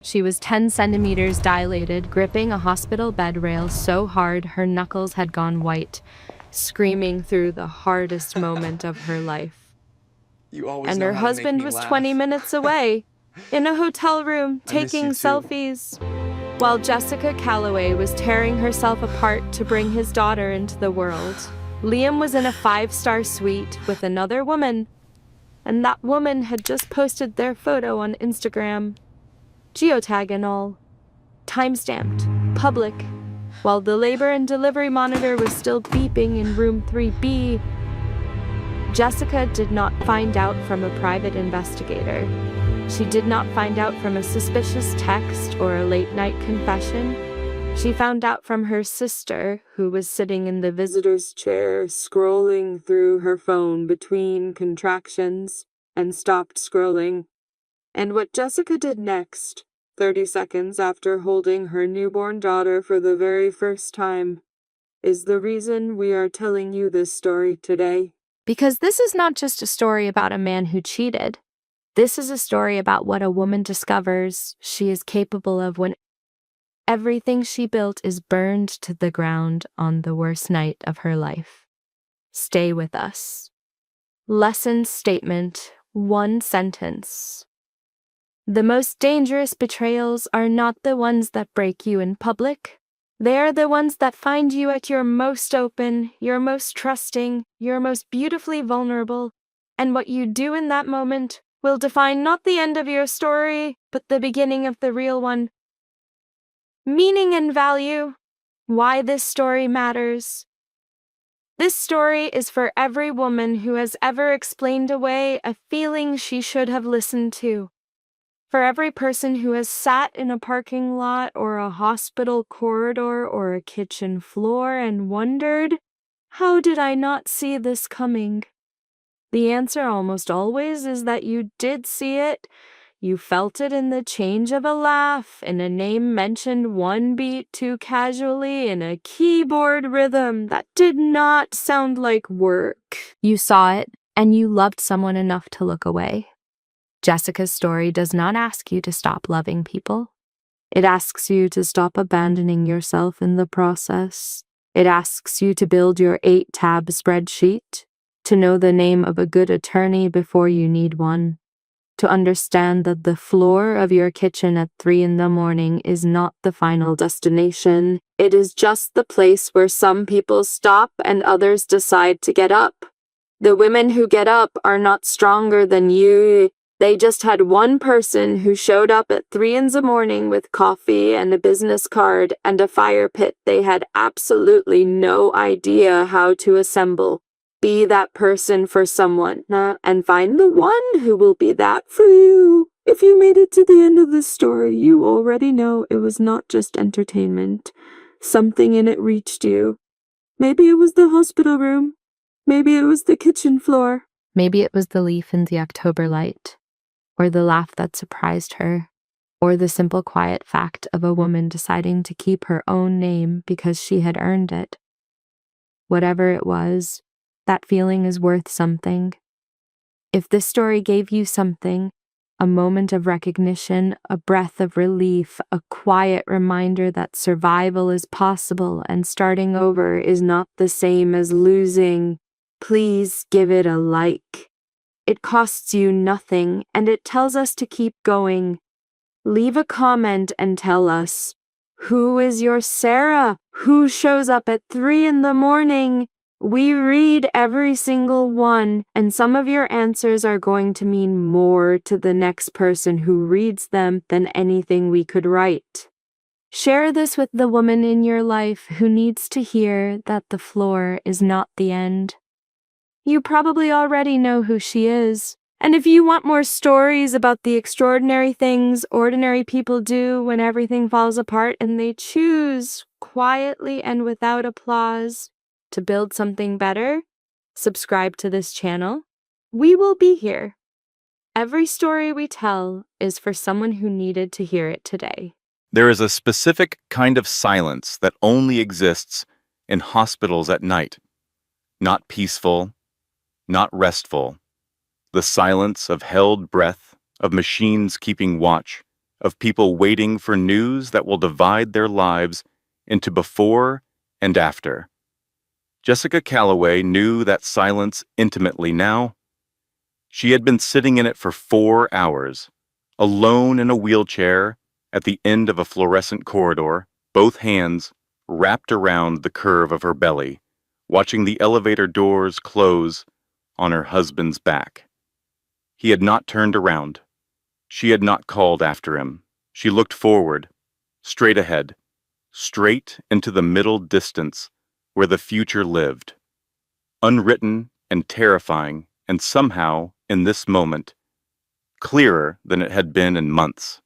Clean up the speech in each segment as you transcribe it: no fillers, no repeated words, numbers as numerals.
She was 10 centimeters dilated, gripping a hospital bed rail so hard her knuckles had gone white, screaming through the hardest moment of her life. You always And know her how to make husband me was laugh. 20 minutes away, in a hotel room, I miss taking you too. selfies, while Jessica Calloway was tearing herself apart to bring his daughter into the world. Liam was in a 5-star suite with another woman, and that woman had just posted their photo on Instagram. Geotag and all. Time-stamped. Public. While the labor and delivery monitor was still beeping in room 3B, Jessica did not find out from a private investigator. She did not find out from a suspicious text or a late-night confession. She found out from her sister, who was sitting in the visitor's chair, scrolling through her phone between contractions, and stopped scrolling. And what Jessica did next, 30 seconds after holding her newborn daughter for the very first time, is the reason we are telling you this story today. Because this is not just a story about a man who cheated. This is a story about what a woman discovers she is capable of when everything she built is burned to the ground on the worst night of her life. Stay with us. Lesson statement, 1 sentence. The most dangerous betrayals are not the ones that break you in public. They are the ones that find you at your most open, your most trusting, your most beautifully vulnerable, and what you do in that moment will define not the end of your story, but the beginning of the real one. Meaning and value. Why this story matters. This story is for every woman who has ever explained away a feeling she should have listened to. For every person who has sat in a parking lot or a hospital corridor or a kitchen floor and wondered, how did I not see this coming? The answer almost always is that you did see it. You felt it in the change of a laugh, in a name mentioned 1 beat too casually, in a keyboard rhythm that did not sound like work. You saw it, and you loved someone enough to look away. Jessica's story does not ask you to stop loving people. It asks you to stop abandoning yourself in the process. It asks you to build your 8-tab spreadsheet, to know the name of a good attorney before you need one, to understand that the floor of your kitchen at 3 in the morning is not the final destination. It is just the place where some people stop and others decide to get up. The women who get up are not stronger than you. They just had one person who showed up at 3 in the morning with coffee and a business card and a fire pit they had absolutely no idea how to assemble. Be that person for someone, and find the one who will be that for you. If you made it to the end of this story, you already know it was not just entertainment. Something in it reached you. Maybe it was the hospital room. Maybe it was the kitchen floor. Maybe it was the leaf in the October light, or the laugh that surprised her, or the simple quiet fact of a woman deciding to keep her own name because she had earned it. Whatever it was, that feeling is worth something. If this story gave you something, a moment of recognition, a breath of relief, a quiet reminder that survival is possible and starting over is not the same as losing, please give it a like. It costs you nothing, and it tells us to keep going. Leave a comment and tell us, who is your Sarah? Who shows up at 3 in the morning? We read every single one, and some of your answers are going to mean more to the next person who reads them than anything we could write. Share this with the woman in your life who needs to hear that the floor is not the end. You probably already know who she is. And if you want more stories about the extraordinary things ordinary people do when everything falls apart and they choose, quietly and without applause, to build something better, subscribe to this channel. We will be here. Every story we tell is for someone who needed to hear it today. There is a specific kind of silence that only exists in hospitals at night. Not peaceful, not restful. The silence of held breath, of machines keeping watch, of people waiting for news that will divide their lives into before and after. Jessica Calloway knew that silence intimately now. She had been sitting in it for 4 hours, alone in a wheelchair at the end of a fluorescent corridor, both hands wrapped around the curve of her belly, watching the elevator doors close on her husband's back. He had not turned around. She had not called after him. She looked forward, straight ahead, straight into the middle distance where the future lived. Unwritten and terrifying, and somehow, in this moment, clearer than it had been in months.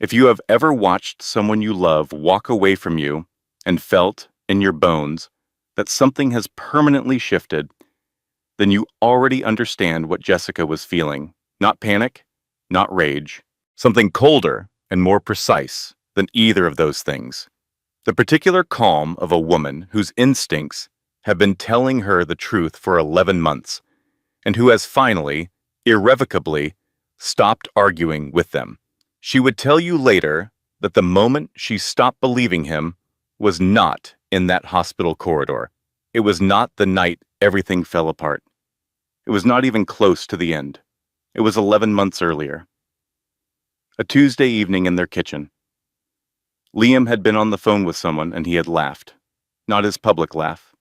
If you have ever watched someone you love walk away from you and felt, in your bones, that something has permanently shifted, then you already understand what Jessica was feeling. Not panic, not rage. Something colder and more precise than either of those things. The particular calm of a woman whose instincts have been telling her the truth for 11 months, and who has finally, irrevocably, stopped arguing with them. She would tell you later that the moment she stopped believing him was not in that hospital corridor. It was not the night everything fell apart. It was not even close to the end. It was 11 months earlier. A Tuesday evening in their kitchen. Liam had been on the phone with someone and he had laughed. Not his public laugh.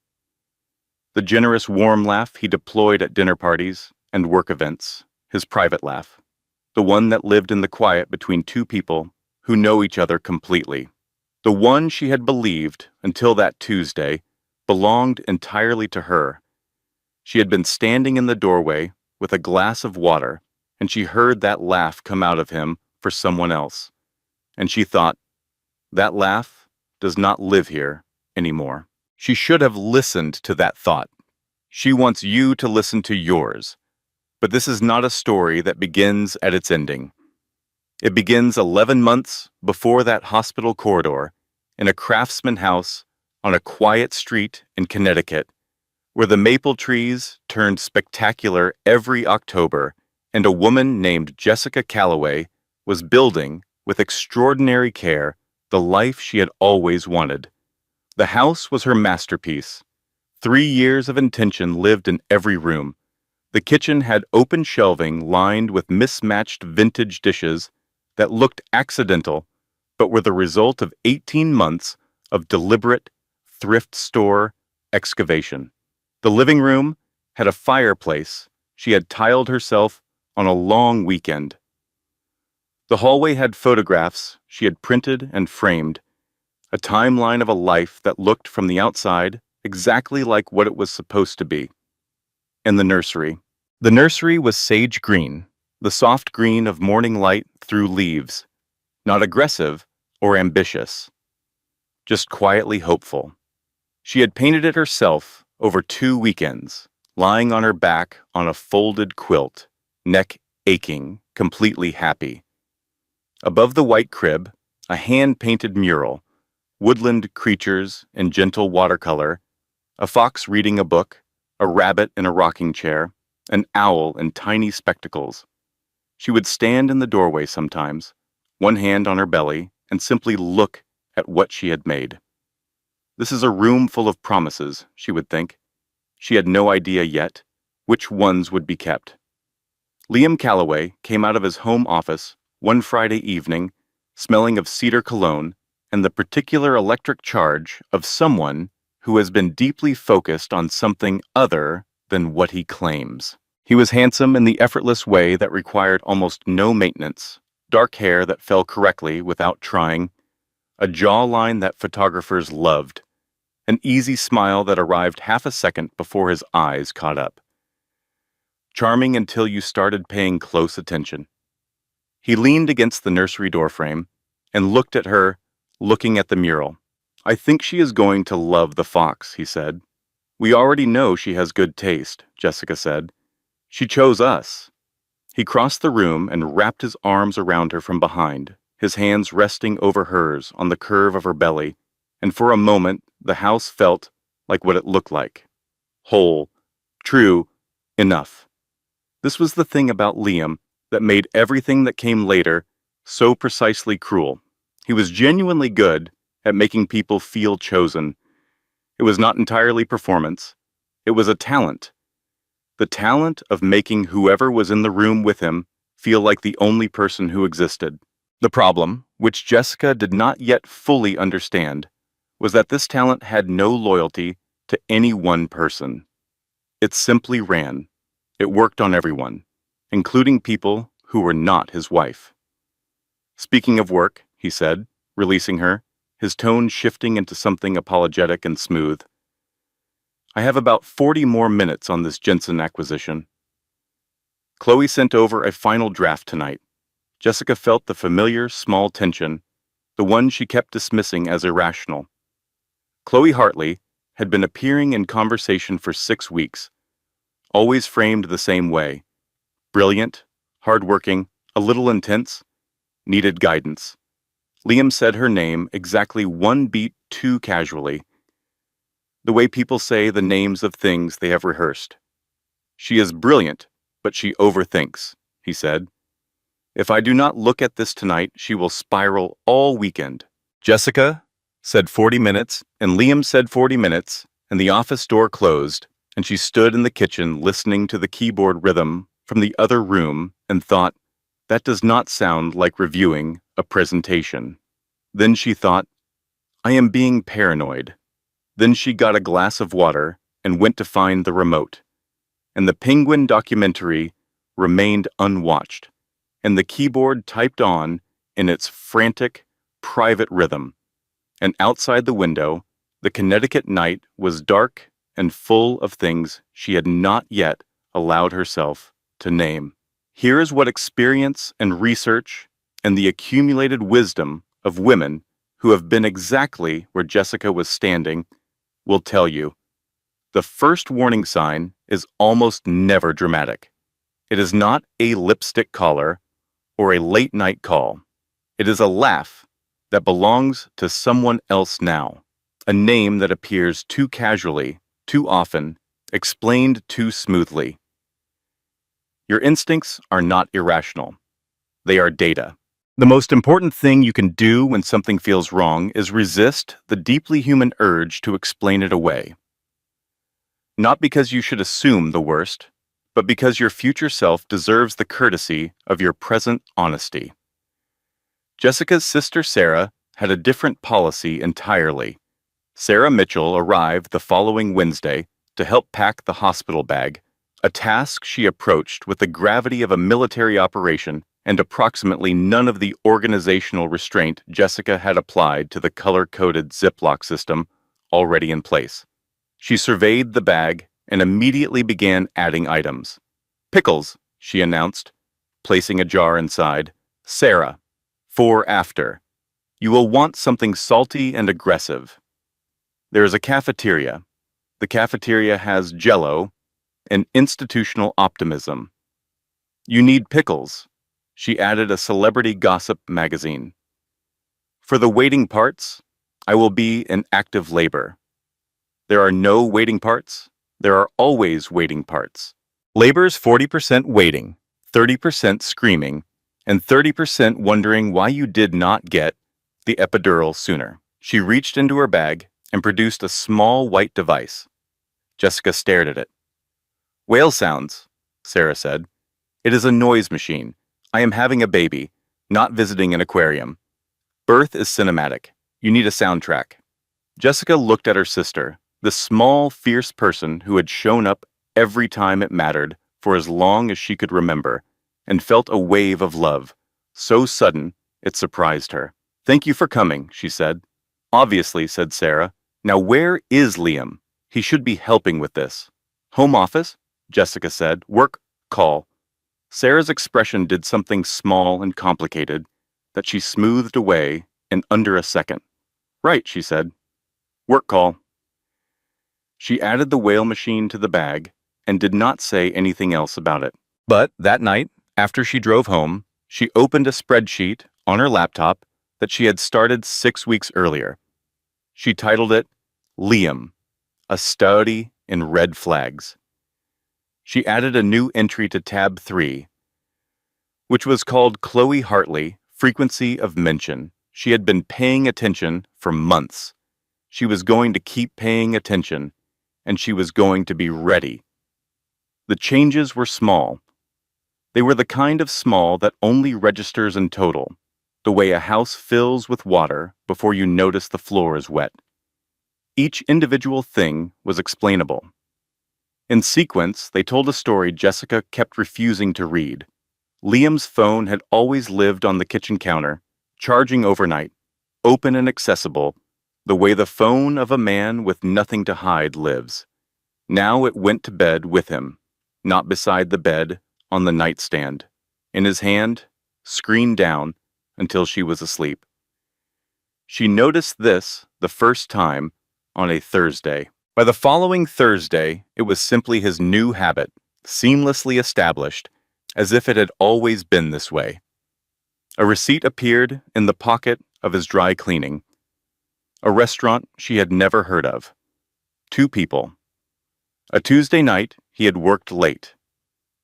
The generous, warm laugh he deployed at dinner parties and work events. His private laugh. The one that lived in the quiet between two people who know each other completely. The one she had believed, until that Tuesday, belonged entirely to her. She had been standing in the doorway with a glass of water, and she heard that laugh come out of him for someone else. And she thought, that laugh does not live here anymore. She should have listened to that thought. She wants you to listen to yours. But this is not a story that begins at its ending. It begins 11 months before that hospital corridor in a craftsman house on a quiet street in Connecticut, where the maple trees turned spectacular every October, and a woman named Jessica Calloway was building, with extraordinary care, the life she had always wanted. The house was her masterpiece. 3 years of intention lived in every room. The kitchen had open shelving lined with mismatched vintage dishes that looked accidental, but were the result of 18 months of deliberate thrift store excavation. The living room had a fireplace she had tiled herself on a long weekend. The hallway had photographs she had printed and framed, a timeline of a life that looked from the outside exactly like what it was supposed to be. In the nursery. The nursery was sage green, the soft green of morning light through leaves, not aggressive or ambitious, just quietly hopeful. She had painted it herself over 2 weekends, lying on her back on a folded quilt, neck aching, completely happy. Above the white crib, a hand-painted mural, woodland creatures in gentle watercolor, a fox reading a book, a rabbit in a rocking chair, an owl in tiny spectacles. She would stand in the doorway sometimes, one hand on her belly, and simply look at what she had made. This is a room full of promises, she would think. She had no idea yet which ones would be kept. Liam Calloway came out of his home office one Friday evening, smelling of cedar cologne and the particular electric charge of someone who has been deeply focused on something other than what he claims. He was handsome in the effortless way that required almost no maintenance, dark hair that fell correctly without trying, a jawline that photographers loved, an easy smile that arrived half a second before his eyes caught up. Charming until you started paying close attention. He leaned against the nursery doorframe and looked at her, looking at the mural. I think she is going to love the fox, he said. We already know she has good taste, Jessica said. She chose us. He crossed the room and wrapped his arms around her from behind, his hands resting over hers on the curve of her belly, and for a moment the house felt like what it looked like. Whole, true, enough. This was the thing about Liam that made everything that came later so precisely cruel. He was genuinely good at making people feel chosen. It was not entirely performance. It was a talent. The talent of making whoever was in the room with him feel like the only person who existed. The problem, which Jessica did not yet fully understand, was that this talent had no loyalty to any one person. It simply ran. It worked on everyone, including people who were not his wife. "Speaking of work," he said, releasing her, his tone shifting into something apologetic and smooth, "I have about 40 more minutes on this Jensen acquisition." Chloe sent over a final draft tonight. Jessica felt the familiar, small tension, the one she kept dismissing as irrational. Chloe Hartley had been appearing in conversation for 6 weeks, always framed the same way. Brilliant, hardworking, a little intense, needed guidance. Liam said her name exactly one beat too casually, the way people say the names of things they have rehearsed. "She is brilliant, but she overthinks," he said. "If I do not look at this tonight, she will spiral all weekend." Jessica said 40 minutes, and Liam said 40 minutes, and the office door closed, and she stood in the kitchen listening to the keyboard rhythm from the other room and thought, that does not sound like reviewing a presentation. Then she thought, I am being paranoid. Then she got a glass of water and went to find the remote. And the Penguin documentary remained unwatched, and the keyboard typed on in its frantic, private rhythm. And outside the window, the Connecticut night was dark and full of things she had not yet allowed herself to name. Here is what experience and research and the accumulated wisdom of women who have been exactly where Jessica was standing will tell you. The first warning sign is almost never dramatic. It is not a lipstick collar or a late night call. It is a laugh that belongs to someone else now, a name that appears too casually, too often, explained too smoothly. Your instincts are not irrational. They are data. The most important thing you can do when something feels wrong is resist the deeply human urge to explain it away. Not because you should assume the worst, but because your future self deserves the courtesy of your present honesty. Jessica's sister Sarah had a different policy entirely. Sarah Mitchell arrived the following Wednesday to help pack the hospital bag, a task she approached with the gravity of a military operation and approximately none of the organizational restraint Jessica had applied to the color-coded Ziploc system already in place. She surveyed the bag and immediately began adding items. "Pickles," she announced, placing a jar inside. "Sarah, for after. You will want something salty and aggressive. There is a cafeteria. The cafeteria has Jell-O and institutional optimism. You need pickles." She added a celebrity gossip magazine. "For the waiting parts, I will be in active labor. There are no waiting parts. There are always waiting parts. Labor's 40% waiting, 30% screaming, and 30% wondering why you did not get the epidural sooner." She reached into her bag and produced a small white device. Jessica stared at it. "Whale sounds," Sarah said. "It is a noise machine. I am having a baby, not visiting an aquarium. Birth is cinematic. You need a soundtrack." Jessica looked at her sister, the small, fierce person who had shown up every time it mattered for as long as she could remember, and felt a wave of love, so sudden it surprised her. "Thank you for coming," she said. "Obviously," said Sarah. "Now where is Liam? He should be helping with this." "Home office," Jessica said. "Work call." Sarah's expression did something small and complicated that she smoothed away in under a second. "Right," she said. "Work call." She added the whale machine to the bag and did not say anything else about it. But that night, after she drove home, she opened a spreadsheet on her laptop that she had started 6 weeks earlier. She titled it Liam, a study in red flags. She added a new entry to tab 3, which was called Chloe Hartley Frequency of mention. She had been paying attention for months. She was going to keep paying attention, and she was going to be ready. The changes were small. They were the kind of small that only registers in total, the way a house fills with water before you notice the floor is wet. Each individual thing was explainable. In sequence, they told a story Jessica kept refusing to read. Liam's phone had always lived on the kitchen counter, charging overnight, open and accessible, the way the phone of a man with nothing to hide lives. Now it went to bed with him, not beside the bed, on the nightstand, in his hand, screen down, until she was asleep. She noticed this the first time on a Thursday. By the following Thursday, it was simply his new habit, seamlessly established, as if it had always been this way. A receipt appeared in the pocket of his dry cleaning. A restaurant she had never heard of. 2 people. A Tuesday night, he had worked late.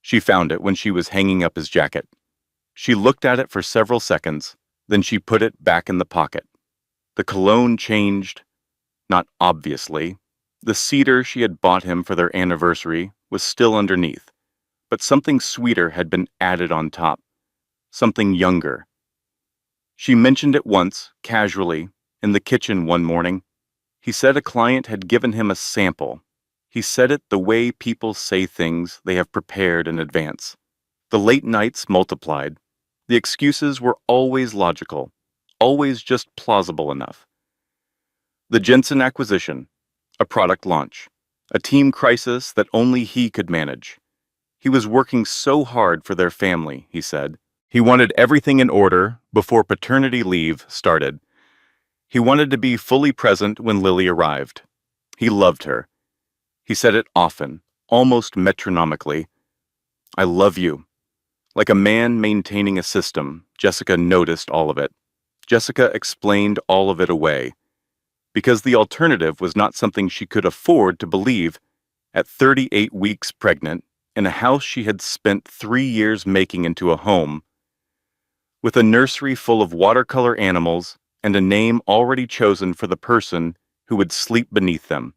She found it when she was hanging up his jacket. She looked at it for several seconds, then she put it back in the pocket. The cologne changed, not obviously. The cedar she had bought him for their anniversary was still underneath, but something sweeter had been added on top, something younger. She mentioned it once, casually, in the kitchen one morning. He said a client had given him a sample. He said it the way people say things they have prepared in advance. The late nights multiplied. The excuses were always logical, always just plausible enough. The Jensen acquisition, a product launch, a team crisis that only he could manage. He was working so hard for their family, he said. He wanted everything in order before paternity leave started. He wanted to be fully present when Lily arrived. He loved her. He said it often, almost metronomically. I love you. Like a man maintaining a system, Jessica noticed all of it. Jessica explained all of it away. Because the alternative was not something she could afford to believe. At 38 weeks pregnant, in a house she had spent 3 years making into a home, with a nursery full of watercolor animals and a name already chosen for the person who would sleep beneath them.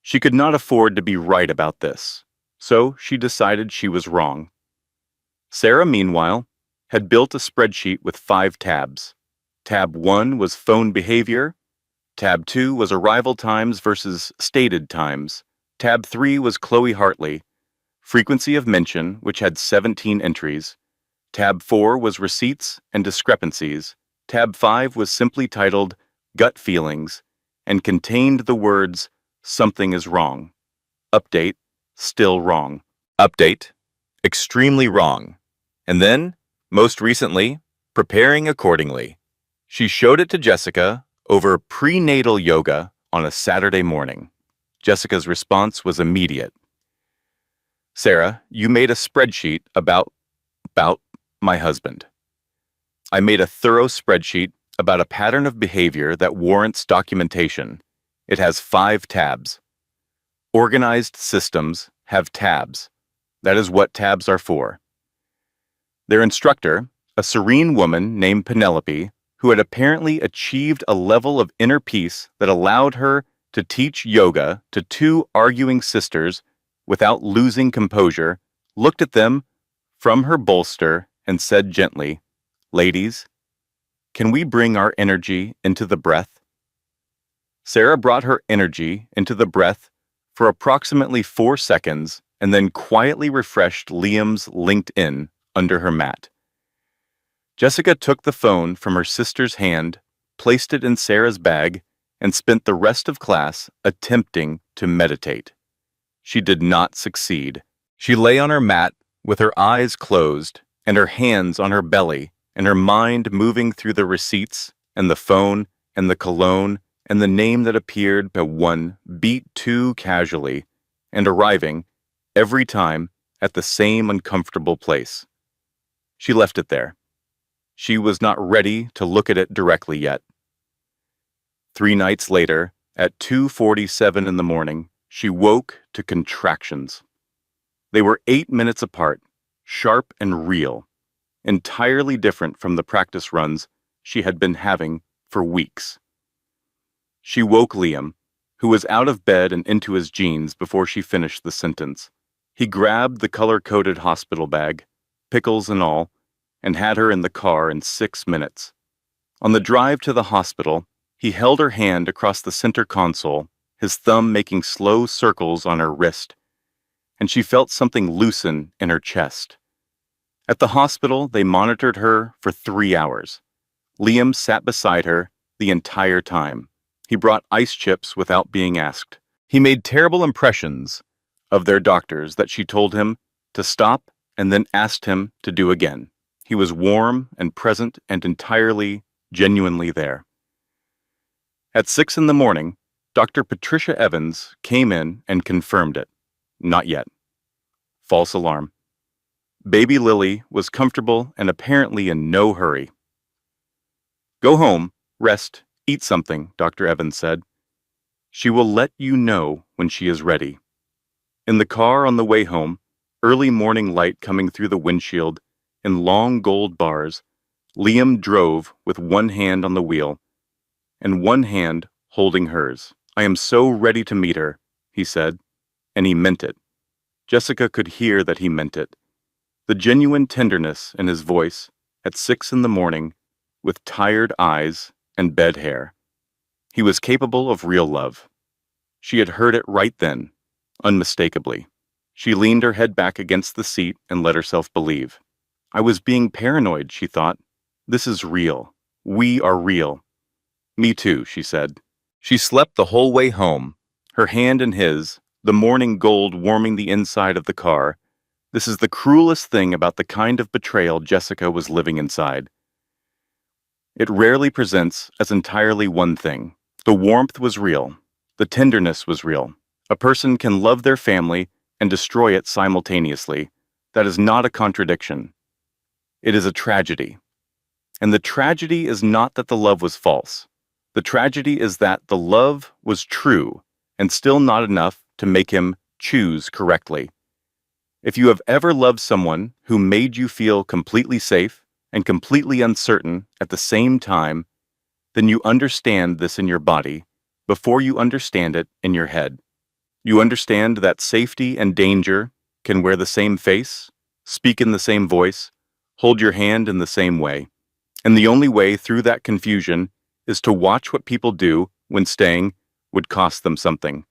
She could not afford to be right about this, so she decided she was wrong. Sarah, meanwhile, had built a spreadsheet with 5 tabs. Tab 1 was phone behavior. Tab 2 was arrival times versus stated times. Tab 3 was Chloe Hartley, frequency of mention, which had 17 entries. Tab 4 was receipts and discrepancies. Tab 5 was simply titled Gut Feelings and contained the words, something is wrong. Update, still wrong. Update, extremely wrong. And then, most recently, preparing accordingly. She showed it to Jessica over prenatal yoga on a Saturday morning. Jessica's response was immediate. Sarah, you made a spreadsheet about my husband. I made a thorough spreadsheet about a pattern of behavior that warrants documentation. It has 5 tabs. Organized systems have tabs. That is what tabs are for. Their instructor, a serene woman named Penelope, who had apparently achieved a level of inner peace that allowed her to teach yoga to 2 arguing sisters without losing composure, looked at them from her bolster and said gently, "Ladies, can we bring our energy into the breath?" Sarah brought her energy into the breath for approximately 4 seconds and then quietly refreshed Liam's LinkedIn under her mat. Jessica took the phone from her sister's hand, placed it in Sarah's bag, and spent the rest of class attempting to meditate. She did not succeed. She lay on her mat with her eyes closed and her hands on her belly and her mind moving through the receipts and the phone and the cologne and the name that appeared but one beat too casually and arriving, every time, at the same uncomfortable place. She left it there. She was not ready to look at it directly yet. 3 nights later, at 2:47 in the morning, she woke to contractions. They were 8 minutes apart, sharp and real. entirely different from the practice runs she had been having for weeks. She woke Liam, who was out of bed and into his jeans before she finished the sentence. He grabbed the color-coded hospital bag, pickles and all, and had her in the car in 6 minutes. On the drive to the hospital, he held her hand across the center console, his thumb making slow circles on her wrist, and she felt something loosen in her chest. At the hospital, they monitored her for 3 hours. Liam sat beside her the entire time. He brought ice chips without being asked. He made terrible impressions of their doctors that she told him to stop and then asked him to do again. He was warm and present and entirely, genuinely there. At 6 in the morning, Dr. Patricia Evans came in and confirmed it. Not yet. False alarm. Baby Lily was comfortable and apparently in no hurry. Go home, rest, eat something, Dr. Evans said. She will let you know when she is ready. In the car on the way home, early morning light coming through the windshield in long gold bars, Liam drove with one hand on the wheel and one hand holding hers. I am so ready to meet her, he said, and he meant it. Jessica could hear that he meant it. The genuine tenderness in his voice at 6 in the morning with tired eyes and bed hair. He was capable of real love. She had heard it right then, unmistakably. She leaned her head back against the seat and let herself believe. I was being paranoid, she thought. This is real. We are real. Me too, she said. She slept the whole way home, her hand in his, the morning gold warming the inside of the car. This is the cruelest thing about the kind of betrayal Jessica was living inside. It rarely presents as entirely one thing. The warmth was real. The tenderness was real. A person can love their family and destroy it simultaneously. That is not a contradiction. It is a tragedy. And the tragedy is not that the love was false. The tragedy is that the love was true and still not enough to make him choose correctly. If you have ever loved someone who made you feel completely safe and completely uncertain at the same time, then you understand this in your body before you understand it in your head. You understand that safety and danger can wear the same face, speak in the same voice, hold your hand in the same way. And the only way through that confusion is to watch what people do when staying would cost them something.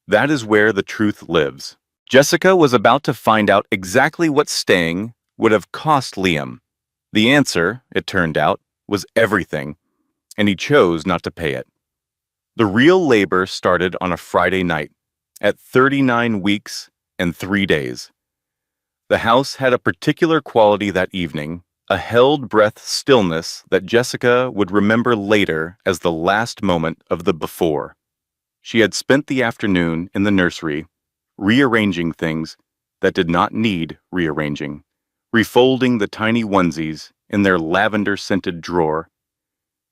That is where the truth lives. Jessica was about to find out exactly what staying would have cost Liam. The answer, it turned out, was everything, and he chose not to pay it. The real labor started on a Friday night, at 39 weeks and 3 days. The house had a particular quality that evening, a held-breath stillness that Jessica would remember later as the last moment of the before. She had spent the afternoon in the nursery, rearranging things that did not need rearranging, refolding the tiny onesies in their lavender-scented drawer,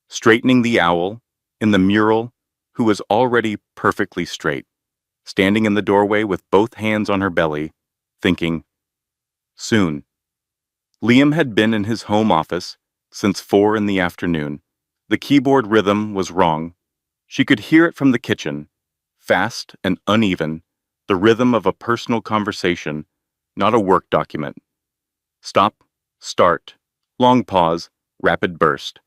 straightening the owl in the mural who was already perfectly straight, standing in the doorway with both hands on her belly, thinking, soon. Liam had been in his home office since 4 in the afternoon. The keyboard rhythm was wrong. She could hear it from the kitchen, fast and uneven, the rhythm of a personal conversation, not a work document. Stop, start, long pause, rapid burst.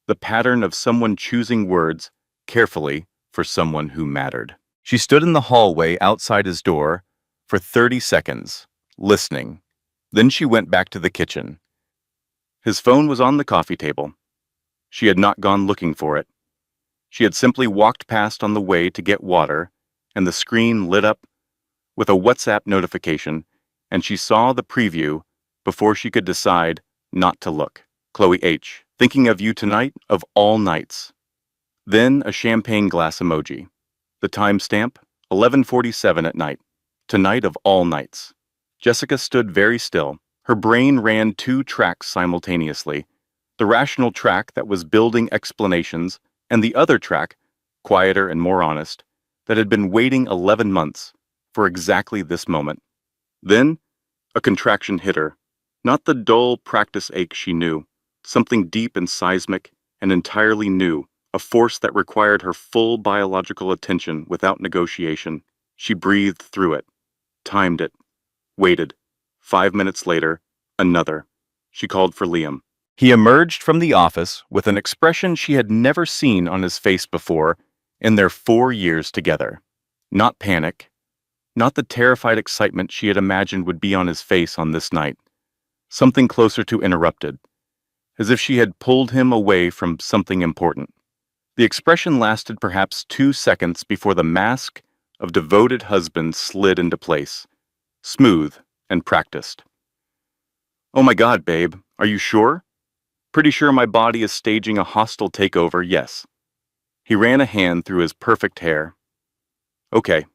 The pattern of someone choosing words carefully for someone who mattered. She stood in the hallway outside his door for 30 seconds, listening. Then she went back to the kitchen. His phone was on the coffee table. She had not gone looking for it. She had simply walked past on the way to get water, and the screen lit up with a WhatsApp notification, and she saw the preview before she could decide not to look. Chloe H. Thinking of you tonight of all nights. Then a champagne glass emoji. The timestamp, 11:47 at night. Tonight of all nights. Jessica stood very still. Her brain ran 2 tracks simultaneously. The rational track that was building explanations, and the other track, quieter and more honest, that had been waiting 11 months for exactly this moment. Then, a contraction hit her. Not the dull practice ache she knew, something deep and seismic and entirely new, a force that required her full biological attention without negotiation. She breathed through it, timed it, waited. 5 minutes later, another. She called for Liam. He emerged from the office with an expression she had never seen on his face before in their 4 years together. Not panic, not the terrified excitement she had imagined would be on his face on this night. Something closer to interrupted, as if she had pulled him away from something important. The expression lasted perhaps 2 seconds before the mask of devoted husband slid into place, smooth and practiced. "Oh my God, babe, are you sure?" "Pretty sure my body is staging a hostile takeover, yes." He ran a hand through his perfect hair. "Okay.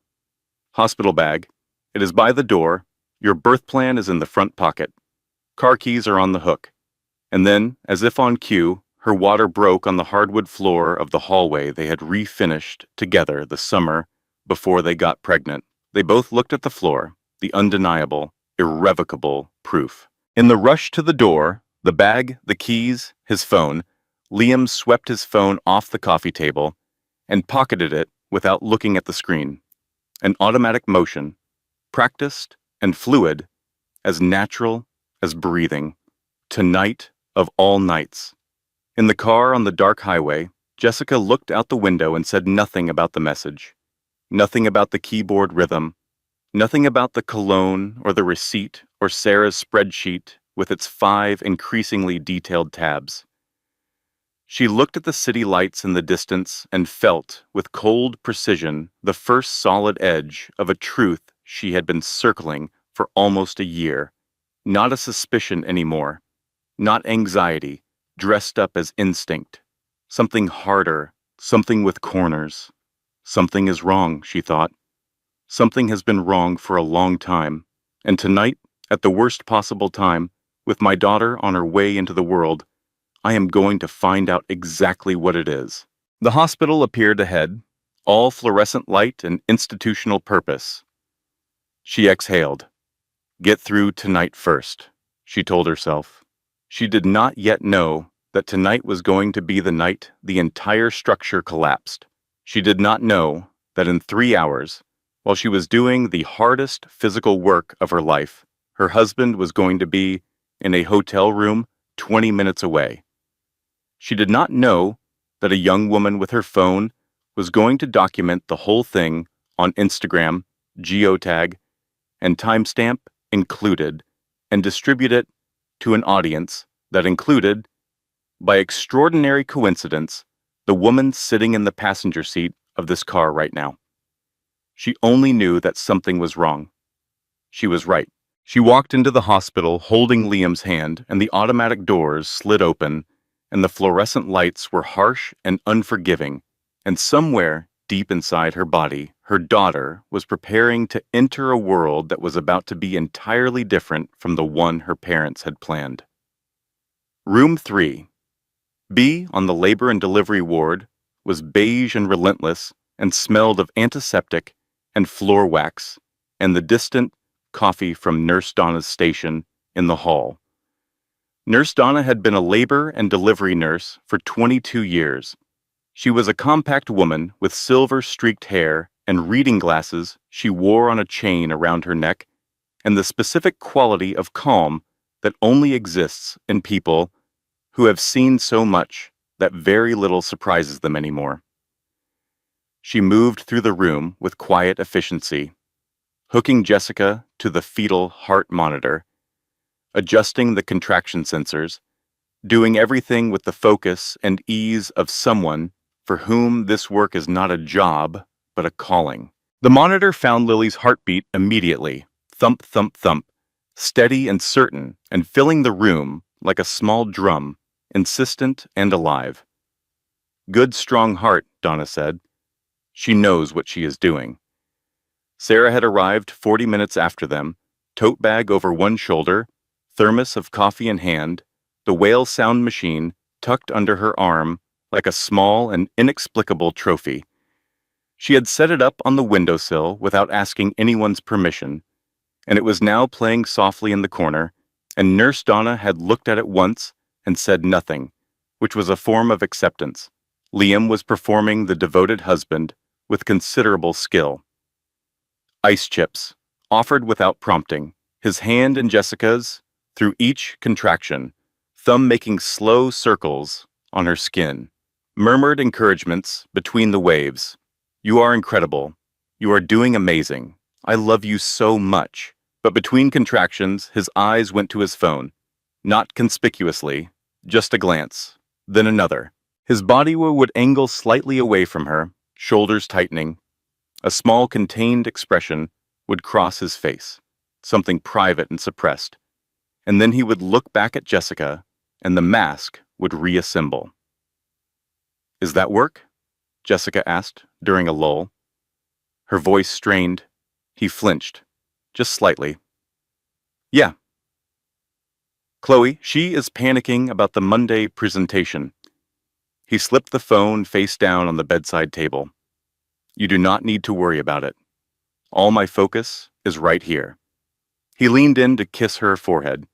Hospital bag. It is by the door. Your birth plan is in the front pocket. Car keys are on the hook." And then, as if on cue, her water broke on the hardwood floor of the hallway they had refinished together the summer before they got pregnant. They both looked at the floor, the undeniable, irrevocable proof. In the rush to the door, the bag, the keys, his phone, Liam swept his phone off the coffee table and pocketed it without looking at the screen. An automatic motion, practiced and fluid, as natural as breathing. Tonight of all nights. In the car on the dark highway, Jessica looked out the window and said nothing about the message. Nothing about the keyboard rhythm. Nothing about the cologne or the receipt or Sarah's spreadsheet with its 5 increasingly detailed tabs. She looked at the city lights in the distance and felt, with cold precision, the first solid edge of a truth she had been circling for almost a year. Not a suspicion anymore. Not anxiety, dressed up as instinct. Something harder, something with corners. Something is wrong, she thought. Something has been wrong for a long time, and tonight, at the worst possible time, with my daughter on her way into the world, I am going to find out exactly what it is. The hospital appeared ahead, all fluorescent light and institutional purpose. She exhaled. Get through tonight first, she told herself. She did not yet know that tonight was going to be the night the entire structure collapsed. She did not know that in 3 hours, while she was doing the hardest physical work of her life, her husband was going to be in a hotel room 20 minutes away. She did not know that a young woman with her phone was going to document the whole thing on Instagram, geotag, and timestamp included, and distribute it to an audience that included, by extraordinary coincidence, the woman sitting in the passenger seat of this car right now. She only knew that something was wrong. She was right. She walked into the hospital holding Liam's hand, and the automatic doors slid open, and the fluorescent lights were harsh and unforgiving, and somewhere deep inside her body, her daughter was preparing to enter a world that was about to be entirely different from the one her parents had planned. Room 3. B on the labor and delivery ward was beige and relentless and smelled of antiseptic and floor wax and the distant coffee from Nurse Donna's station in the hall. Nurse Donna had been a labor and delivery nurse for 22 years. She was a compact woman with silver-streaked hair and reading glasses she wore on a chain around her neck, and the specific quality of calm that only exists in people who have seen so much that very little surprises them anymore. She moved through the room with quiet efficiency, hooking Jessica to the fetal heart monitor, adjusting the contraction sensors, doing everything with the focus and ease of someone for whom this work is not a job, but a calling. The monitor found Lily's heartbeat immediately, thump, thump, thump, steady and certain, and filling the room like a small drum, insistent and alive. Good, strong heart, Donna said. She knows what she is doing. Sarah had arrived 40 minutes after them, tote bag over one shoulder, thermos of coffee in hand, the whale sound machine tucked under her arm like a small and inexplicable trophy. She had set it up on the windowsill without asking anyone's permission, and it was now playing softly in the corner, and Nurse Donna had looked at it once and said nothing, which was a form of acceptance. Liam was performing the devoted husband with considerable skill. Ice chips, offered without prompting, his hand in Jessica's, through each contraction, thumb making slow circles on her skin. Murmured encouragements between the waves. You are incredible. You are doing amazing. I love you so much. But between contractions, his eyes went to his phone. Not conspicuously, just a glance, then another. His body would angle slightly away from her, shoulders tightening. A small contained expression would cross his face, something private and suppressed. And then he would look back at Jessica, and the mask would reassemble. Is that work? Jessica asked during a lull. Her voice strained. He flinched, just slightly. Yeah. Chloe, she is panicking about the Monday presentation. He slipped the phone face down on the bedside table. You do not need to worry about it. All my focus is right here. He leaned in to kiss her forehead.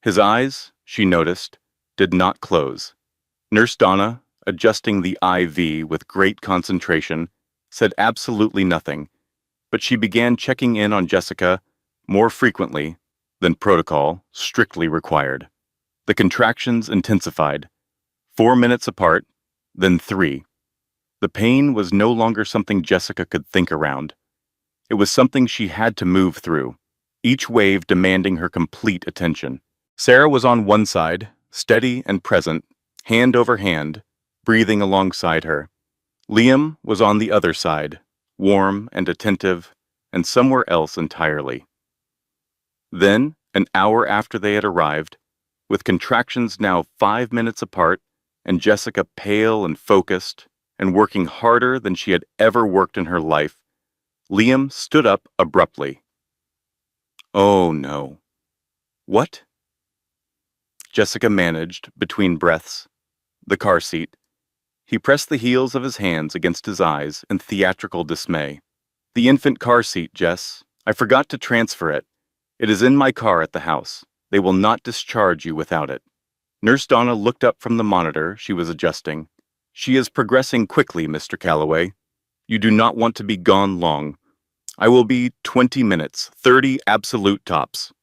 His eyes, she noticed, did not close. Nurse Donna, adjusting the IV with great concentration, said absolutely nothing, but she began checking in on Jessica more frequently than protocol strictly required. The contractions intensified, 4 minutes apart, then 3. The pain was no longer something Jessica could think around. It was something she had to move through, each wave demanding her complete attention. Sarah was on one side, steady and present, hand over hand, breathing alongside her. Liam was on the other side, warm and attentive, and somewhere else entirely. Then, an hour after they had arrived, with contractions now 5 minutes apart, and Jessica pale and focused, and working harder than she had ever worked in her life, Liam stood up abruptly. Oh no. What? Jessica managed, between breaths. The car seat. He pressed the heels of his hands against his eyes in theatrical dismay. The infant car seat, Jess. I forgot to transfer it. It is in my car at the house. They will not discharge you without it. Nurse Donna looked up from the monitor she was adjusting. She is progressing quickly, Mr. Calloway. You do not want to be gone long. I will be 20 minutes, 30 absolute tops.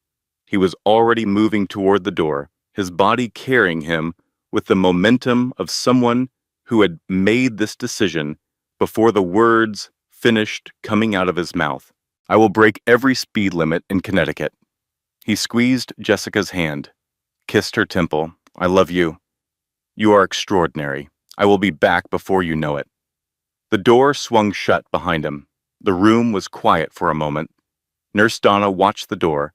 He was already moving toward the door, his body carrying him with the momentum of someone who had made this decision before the words finished coming out of his mouth. I will break every speed limit in Connecticut. He squeezed Jessica's hand, kissed her temple. I love you. You are extraordinary. I will be back before you know it. The door swung shut behind him. The room was quiet for a moment. Nurse Donna watched the door.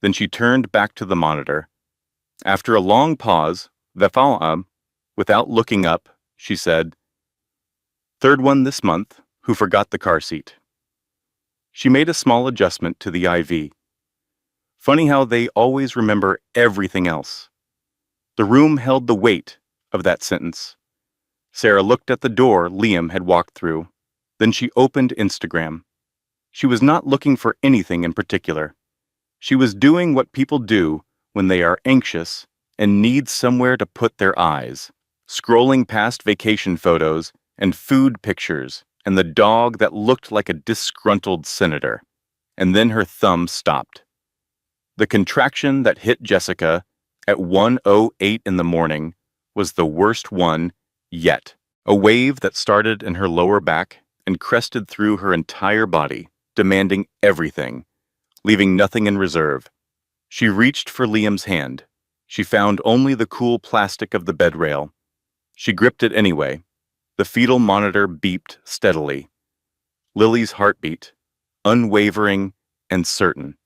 Then she turned back to the monitor. After a long pause, without looking up, she said, "Third one this month, who forgot the car seat." She made a small adjustment to the IV. Funny how they always remember everything else. The room held the weight of that sentence. Sarah looked at the door Liam had walked through. Then she opened Instagram. She was not looking for anything in particular. She was doing what people do when they are anxious and need somewhere to put their eyes, scrolling past vacation photos and food pictures and the dog that looked like a disgruntled senator. And then her thumb stopped. The contraction that hit Jessica at 1:08 in the morning was the worst one yet. A wave that started in her lower back and crested through her entire body, demanding everything, leaving nothing in reserve. She reached for Liam's hand. She found only the cool plastic of the bed rail. She gripped it anyway. The fetal monitor beeped steadily. Lily's heartbeat, unwavering and certain.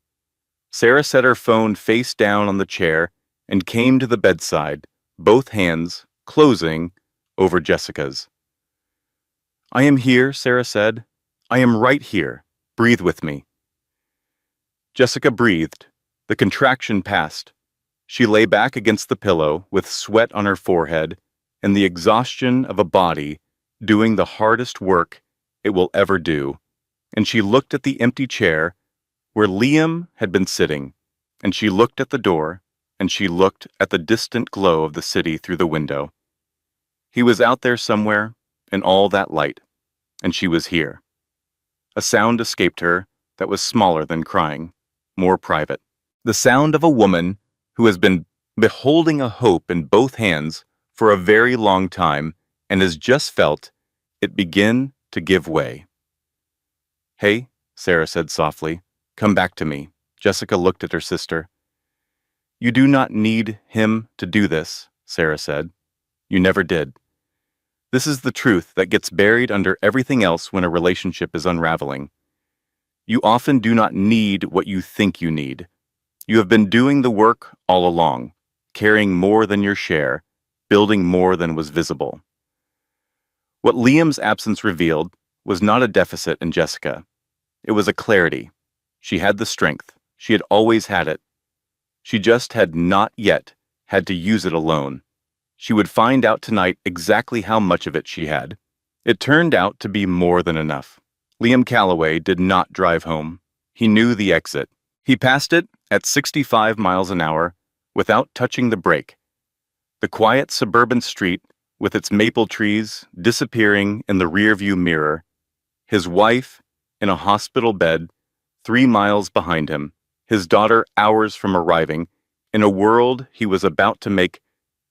Sarah set her phone face down on the chair and came to the bedside, both hands closing over Jessica's. I am here, Sarah said. I am right here. Breathe with me. Jessica breathed. The contraction passed. She lay back against the pillow with sweat on her forehead and the exhaustion of a body doing the hardest work it will ever do, and she looked at the empty chair where Liam had been sitting, and she looked at the door, and she looked at the distant glow of the city through the window. He was out there somewhere, in all that light, and she was here. A sound escaped her that was smaller than crying, more private. The sound of a woman who has been beholding a hope in both hands for a very long time and has just felt it begin to give way. "Hey," Sarah said softly, "come back to me." Jessica looked at her sister. "You do not need him to do this," Sarah said. "You never did. This is the truth that gets buried under everything else when a relationship is unraveling. You often do not need what you think you need. You have been doing the work all along, carrying more than your share, building more than was visible." What Liam's absence revealed was not a deficit in Jessica. It was a clarity. She had the strength. She had always had it. She just had not yet had to use it alone. She would find out tonight exactly how much of it she had. It turned out to be more than enough. Liam Calloway did not drive home. He knew the exit. He passed it at 65 miles an hour without touching the brake. The quiet suburban street with its maple trees disappearing in the rearview mirror. His wife in a hospital bed 3 miles behind him. His daughter hours from arriving in a world he was about to make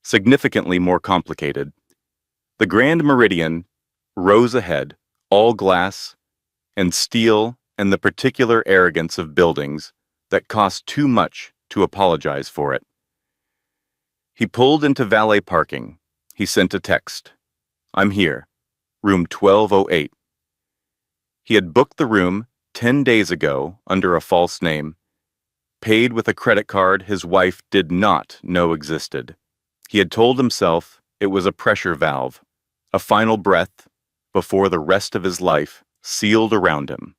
significantly more complicated. The Grand Meridian rose ahead, all glass and steel and the particular arrogance of buildings that cost too much to apologize for it. He pulled into valet parking. He sent a text. "I'm here, room 1208. He had booked the room 10 days ago under a false name, paid with a credit card his wife did not know existed. He had told himself it was a pressure valve, a final breath before the rest of his life sealed around him.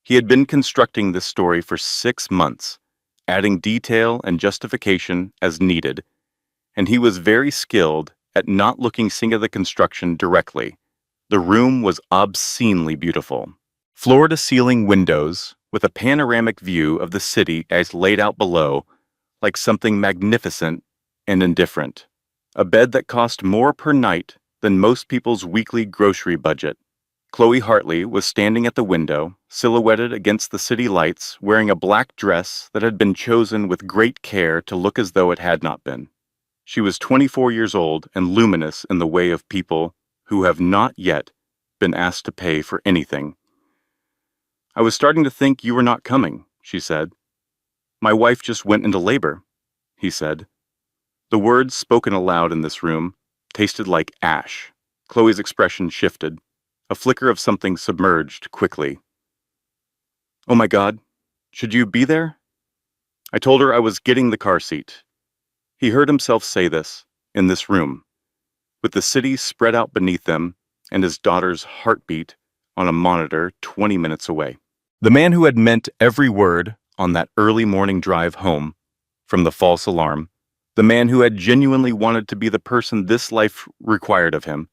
He had been constructing this story for 6 months, adding detail and justification as needed, and he was very skilled at not looking at the construction directly. The room was obscenely beautiful. Floor-to-ceiling windows with a panoramic view of the city as laid out below, like something magnificent and indifferent. A bed that cost more per night than most people's weekly grocery budget. Chloe Hartley was standing at the window, silhouetted against the city lights, wearing a black dress that had been chosen with great care to look as though it had not been. She was 24 years old and luminous in the way of people who have not yet been asked to pay for anything. "I was starting to think you were not coming," she said. "My wife just went into labor," he said. The words spoken aloud in this room tasted like ash. Chloe's expression shifted. A flicker of something submerged quickly. "Oh my God, should you be there?" I told her I was getting the car seat. He heard himself say this, in this room, with the city spread out beneath them and his daughter's heartbeat on a monitor 20 minutes away. The man who had meant every word on that early morning drive home from the false alarm, the man who had genuinely wanted to be the person this life required of him,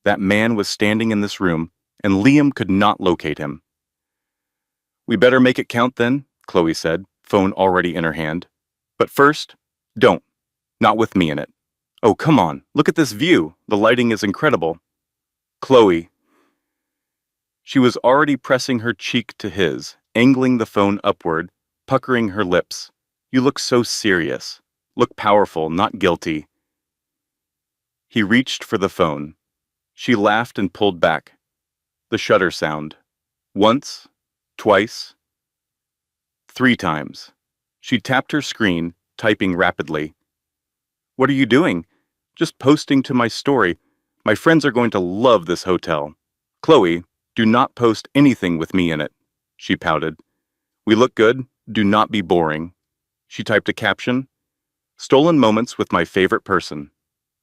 that man was standing in this room, and Liam could not locate him. "We better make it count then," Chloe said, phone already in her hand. "But first, don't. Not with me in it. Oh, come on, look at this view. The lighting is incredible." "Chloe." She was already pressing her cheek to his, angling the phone upward, puckering her lips. "You look so serious. Look powerful, not guilty." He reached for the phone. She laughed and pulled back. The shutter sound. Once, twice, 3 times. She tapped her screen, typing rapidly. "What are you doing?" "Just posting to my story. My friends are going to love this hotel." "Chloe, do not post anything with me in it," she pouted. "We look good. Do not be boring." She typed a caption. "Stolen moments with my favorite person."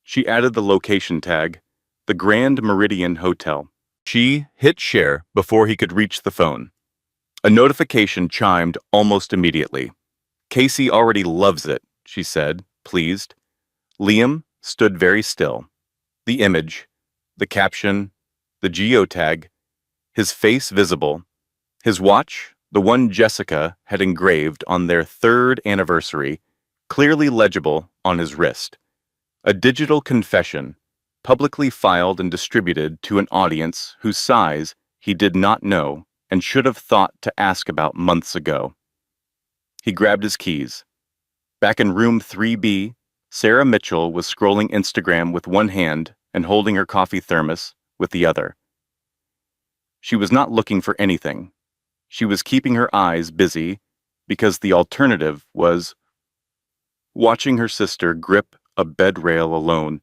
She added the location tag, the Grand Meridian Hotel. She hit share before he could reach the phone. A notification chimed almost immediately. "Casey already loves it," she said, pleased. Liam stood very still. The image, the caption, the geotag, his face visible, his watch the one Jessica had engraved on their third anniversary, clearly legible on his wrist. A digital confession, publicly filed and distributed to an audience whose size he did not know and should have thought to ask about months ago. He grabbed his keys. Back in room 3B, Sarah Mitchell was scrolling Instagram with one hand and holding her coffee thermos with the other. She was not looking for anything. She was keeping her eyes busy because the alternative was watching her sister grip a bed rail alone.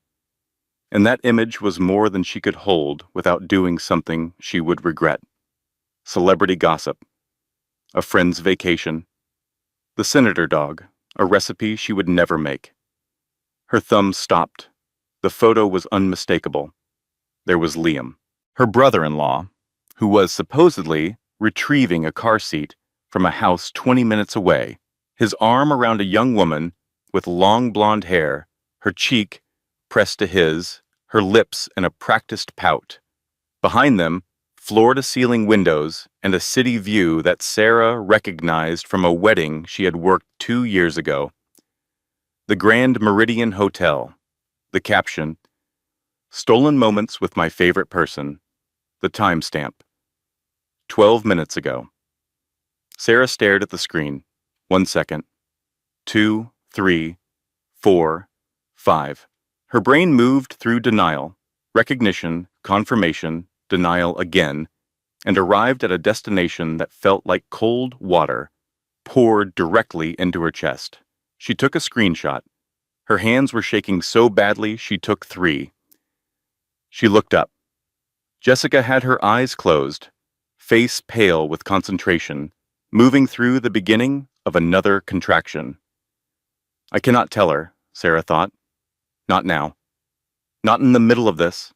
And that image was more than she could hold without doing something she would regret. Celebrity gossip, a friend's vacation, the senator dog, a recipe she would never make. Her thumb stopped. The photo was unmistakable. There was Liam, her brother-in-law, who was supposedly retrieving a car seat from a house 20 minutes away, his arm around a young woman with long blonde hair, her cheek pressed to his, her lips in a practiced pout. Behind them, floor-to-ceiling windows and a city view that Sarah recognized from a wedding she had worked 2 years ago. The Grand Meridian Hotel. The caption, "Stolen moments with my favorite person." The timestamp, 12 minutes ago. Sarah stared at the screen. 1 second. 2, 3, 4, 5. Her brain moved through denial, recognition, confirmation, denial again, and arrived at a destination that felt like cold water poured directly into her chest. She took a screenshot. Her hands were shaking so badly she took 3. She looked up. Jessica had her eyes closed, face pale with concentration, moving through the beginning of another contraction. I cannot tell her, Sarah thought. Not now. Not in the middle of this.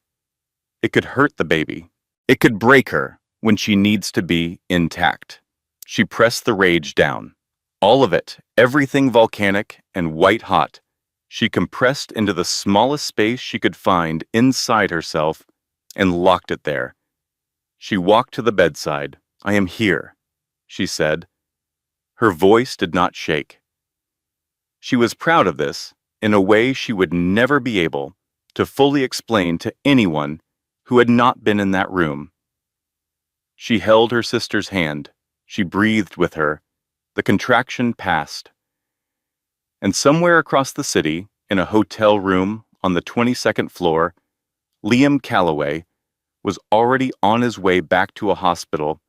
It could hurt the baby. It could break her when she needs to be intact. She pressed the rage down. All of it, everything volcanic and white hot, she compressed into the smallest space she could find inside herself and locked it there. She walked to the bedside. I am here, she said. Her voice did not shake. She was proud of this in a way she would never be able to fully explain to anyone who had not been in that room. She held her sister's hand. She breathed with her. The contraction passed. And somewhere across the city, in a hotel room on the 22nd floor, Liam Calloway was already on his way back to a hospital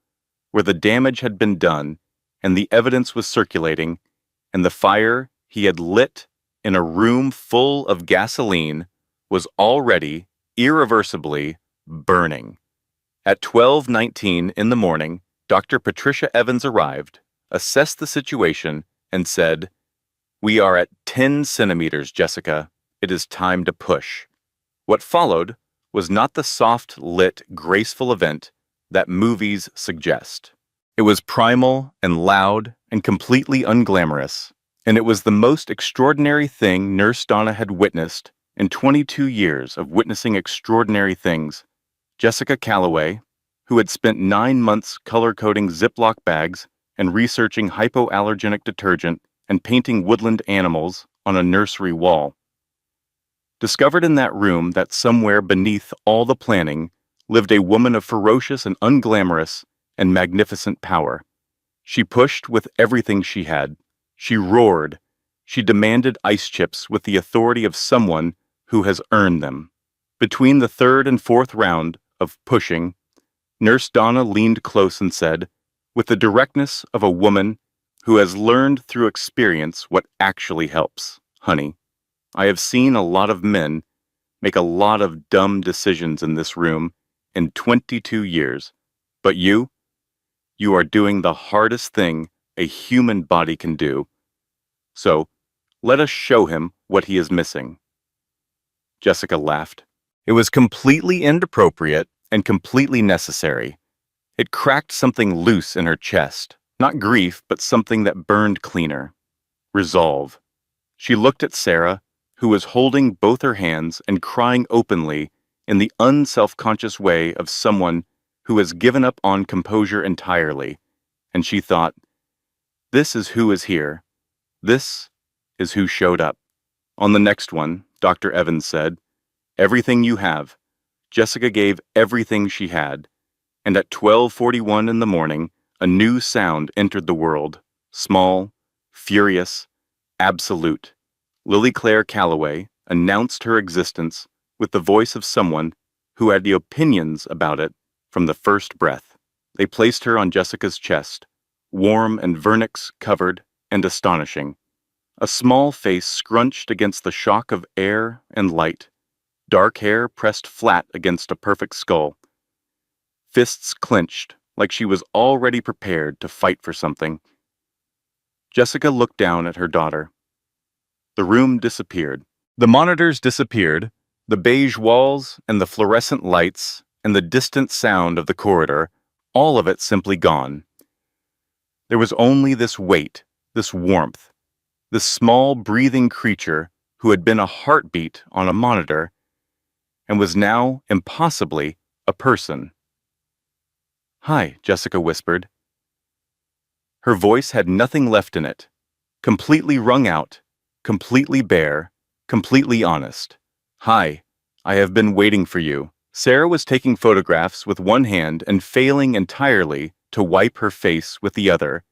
where the damage had been done and the evidence was circulating, and the fire he had lit in a room full of gasoline was already irreversibly burning. At 12:19 in the morning, Dr. Patricia Evans arrived, assessed the situation, and said, "We are at 10 centimeters, Jessica. It is time to push." What followed was not the soft-lit, graceful event that movies suggest. It was primal and loud and completely unglamorous, and it was the most extraordinary thing Nurse Donna had witnessed in 22 years of witnessing extraordinary things. Jessica Calloway, who had spent 9 months color-coding Ziploc bags and researching hypoallergenic detergent and painting woodland animals on a nursery wall, discovered in that room that somewhere beneath all the planning lived a woman of ferocious and unglamorous and magnificent power. She pushed with everything she had. She roared. She demanded ice chips with the authority of someone who has earned them. Between the 3rd and 4th round of pushing, Nurse Donna leaned close and said, with the directness of a woman who has learned through experience what actually helps, "Honey, I have seen a lot of men make a lot of dumb decisions in this room in 22 years, but you are doing the hardest thing a human body can do. So, let us show him what he is missing." Jessica laughed. It was completely inappropriate and completely necessary. It cracked something loose in her chest, not grief, but something that burned cleaner. Resolve. She looked at Sarah, who was holding both her hands and crying openly in the unself-conscious way of someone who has given up on composure entirely, and she thought, this is who is here. This is who showed up. On the next one, Dr. Evans said, everything you have. Jessica gave everything she had, and at 12:41 in the morning, a new sound entered the world, small, furious, absolute. Lily Claire Calloway announced her existence with the voice of someone who had the opinions about it from the first breath. They placed her on Jessica's chest, warm and vernix covered and astonishing. A small face scrunched against the shock of air and light, dark hair pressed flat against a perfect skull. Fists clenched like she was already prepared to fight for something. Jessica looked down at her daughter. The room disappeared. The monitors disappeared, the beige walls and the fluorescent lights and the distant sound of the corridor, all of it simply gone. There was only this weight, this warmth, this small breathing creature who had been a heartbeat on a monitor and was now impossibly a person. "Hi," Jessica whispered. Her voice had nothing left in it, completely wrung out, completely bare, completely honest. "Hi, I have been waiting for you." Sarah was taking photographs with one hand and failing entirely to wipe her face with the other,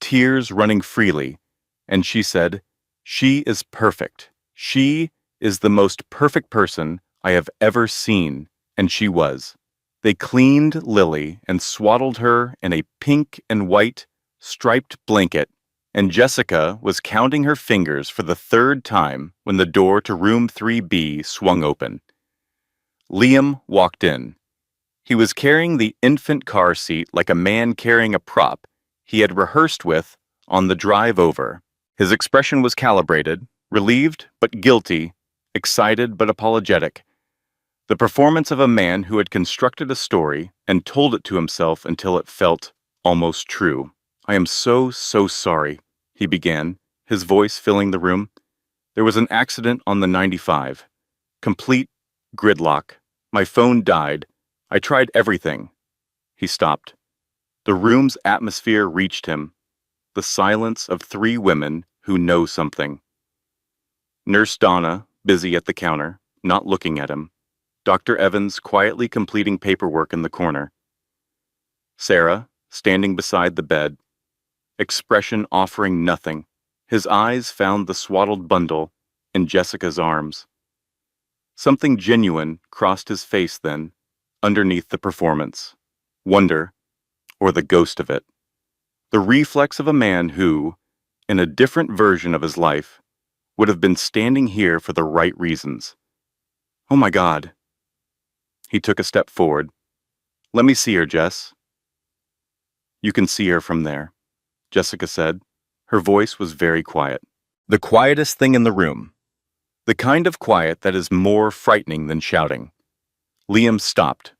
tears running freely, and she said, "She is perfect. She is the most perfect person I have ever seen," and she was. They cleaned Lily and swaddled her in a pink and white striped blanket, and Jessica was counting her fingers for the third time when the door to room 3B swung open. Liam walked in. He was carrying the infant car seat like a man carrying a prop he had rehearsed with on the drive over. His expression was calibrated, relieved but guilty, excited but apologetic. The performance of a man who had constructed a story and told it to himself until it felt almost true. "I am so sorry," he began, his voice filling the room. "There was an accident on the 95. Complete gridlock. My phone died. I tried everything." He stopped. The room's atmosphere reached him, the silence of three women who know something. Nurse Donna, busy at the counter, not looking at him. Dr. Evans quietly completing paperwork in the corner. Sarah, standing beside the bed, expression offering nothing. His eyes found the swaddled bundle in Jessica's arms. Something genuine crossed his face then, underneath the performance. Wonder, or the ghost of it. The reflex of a man who, in a different version of his life, would have been standing here for the right reasons. "Oh my God." He took a step forward. "Let me see her, Jess." "You can see her from there," Jessica said. Her voice was very quiet. The quietest thing in the room. The kind of quiet that is more frightening than shouting. Liam stopped.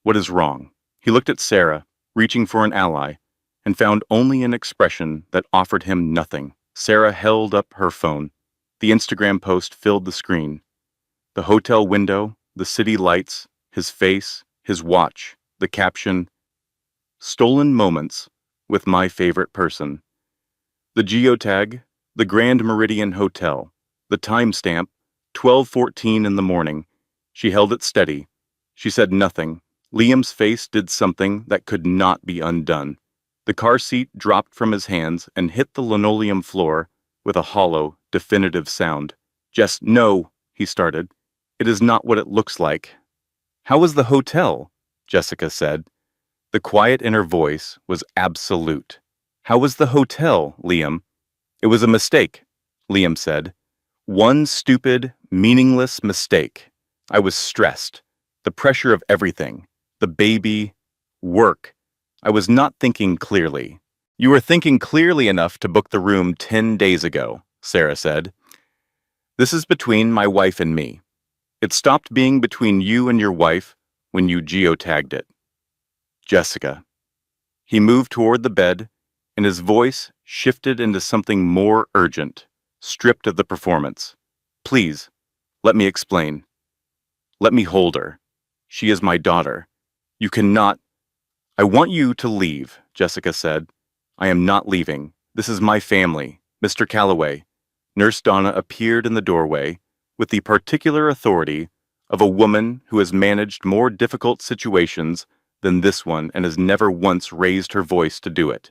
"What is wrong?" He looked at Sarah, reaching for an ally, and found only an expression that offered him nothing. Sarah held up her phone. The Instagram post filled the screen. The hotel window, the city lights, his face, his watch, the caption, "Stolen moments with my favorite person." The geotag, the Grand Meridian Hotel, the timestamp, 12:14 in the morning. She held it steady. She said nothing. Liam's face did something that could not be undone. The car seat dropped from his hands and hit the linoleum floor with a hollow, definitive sound. "Jess, no," he started. "It is not what it looks like." "How was the hotel?" Jessica said. The quiet in her voice was absolute. "How was the hotel, Liam?" "It was a mistake," Liam said. "One stupid, meaningless mistake. I was stressed. The pressure of everything. The baby. Work. I was not thinking clearly." "You were thinking clearly enough to book the room 10 days ago," Sarah said. "This is between my wife and me. It stopped being between you and your wife when you geotagged it." "Jessica." He moved toward the bed, and his voice shifted into something more urgent, stripped of the performance. "Please, let me explain. Let me hold her. She is my daughter. You cannot—" "I want you to leave," Jessica said. I am not leaving. This is my family. Mr. Calloway. Nurse Donna appeared in the doorway with the particular authority of a woman who has managed more difficult situations than this one and has never once raised her voice to do it.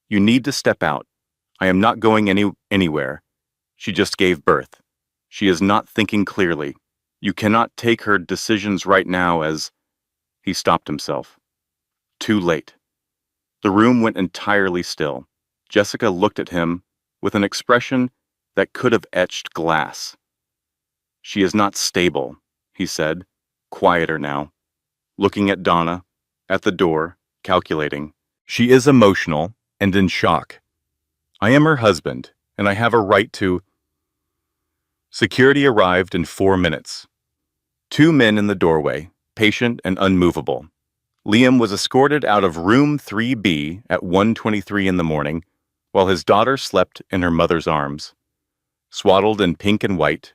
You need to step out. I am not going anywhere. She just gave birth. She is not thinking clearly. You cannot take her decisions right now as... He stopped himself. Too late. The room went entirely still. Jessica looked at him with an expression that could have etched glass. She is not stable, he said, quieter now, looking at Donna, at the door, calculating. She is emotional and in shock. I am her husband, and I have a right to... Security arrived in 4 minutes. 2 men in the doorway, patient and unmovable. Liam was escorted out of room 3B at 1:23 in the morning, while his daughter slept in her mother's arms. Swaddled in pink and white,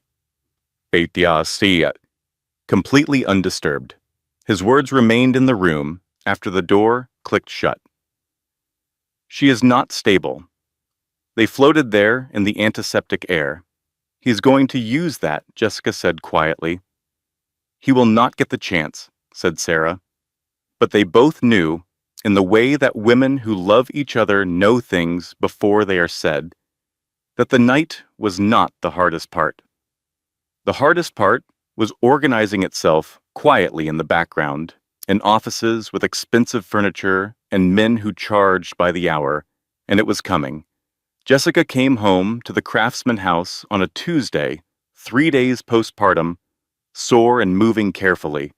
completely undisturbed. His words remained in the room after the door clicked shut. She is not stable. They floated there in the antiseptic air. He's going to use that, Jessica said quietly. He will not get the chance, said Sarah. But they both knew, in the way that women who love each other know things before they are said, that the night was not the hardest part. The hardest part was organizing itself quietly in the background, in offices with expensive furniture and men who charged by the hour, and it was coming. Jessica came home to the Craftsman house on a Tuesday, 3 days postpartum, sore and moving carefully,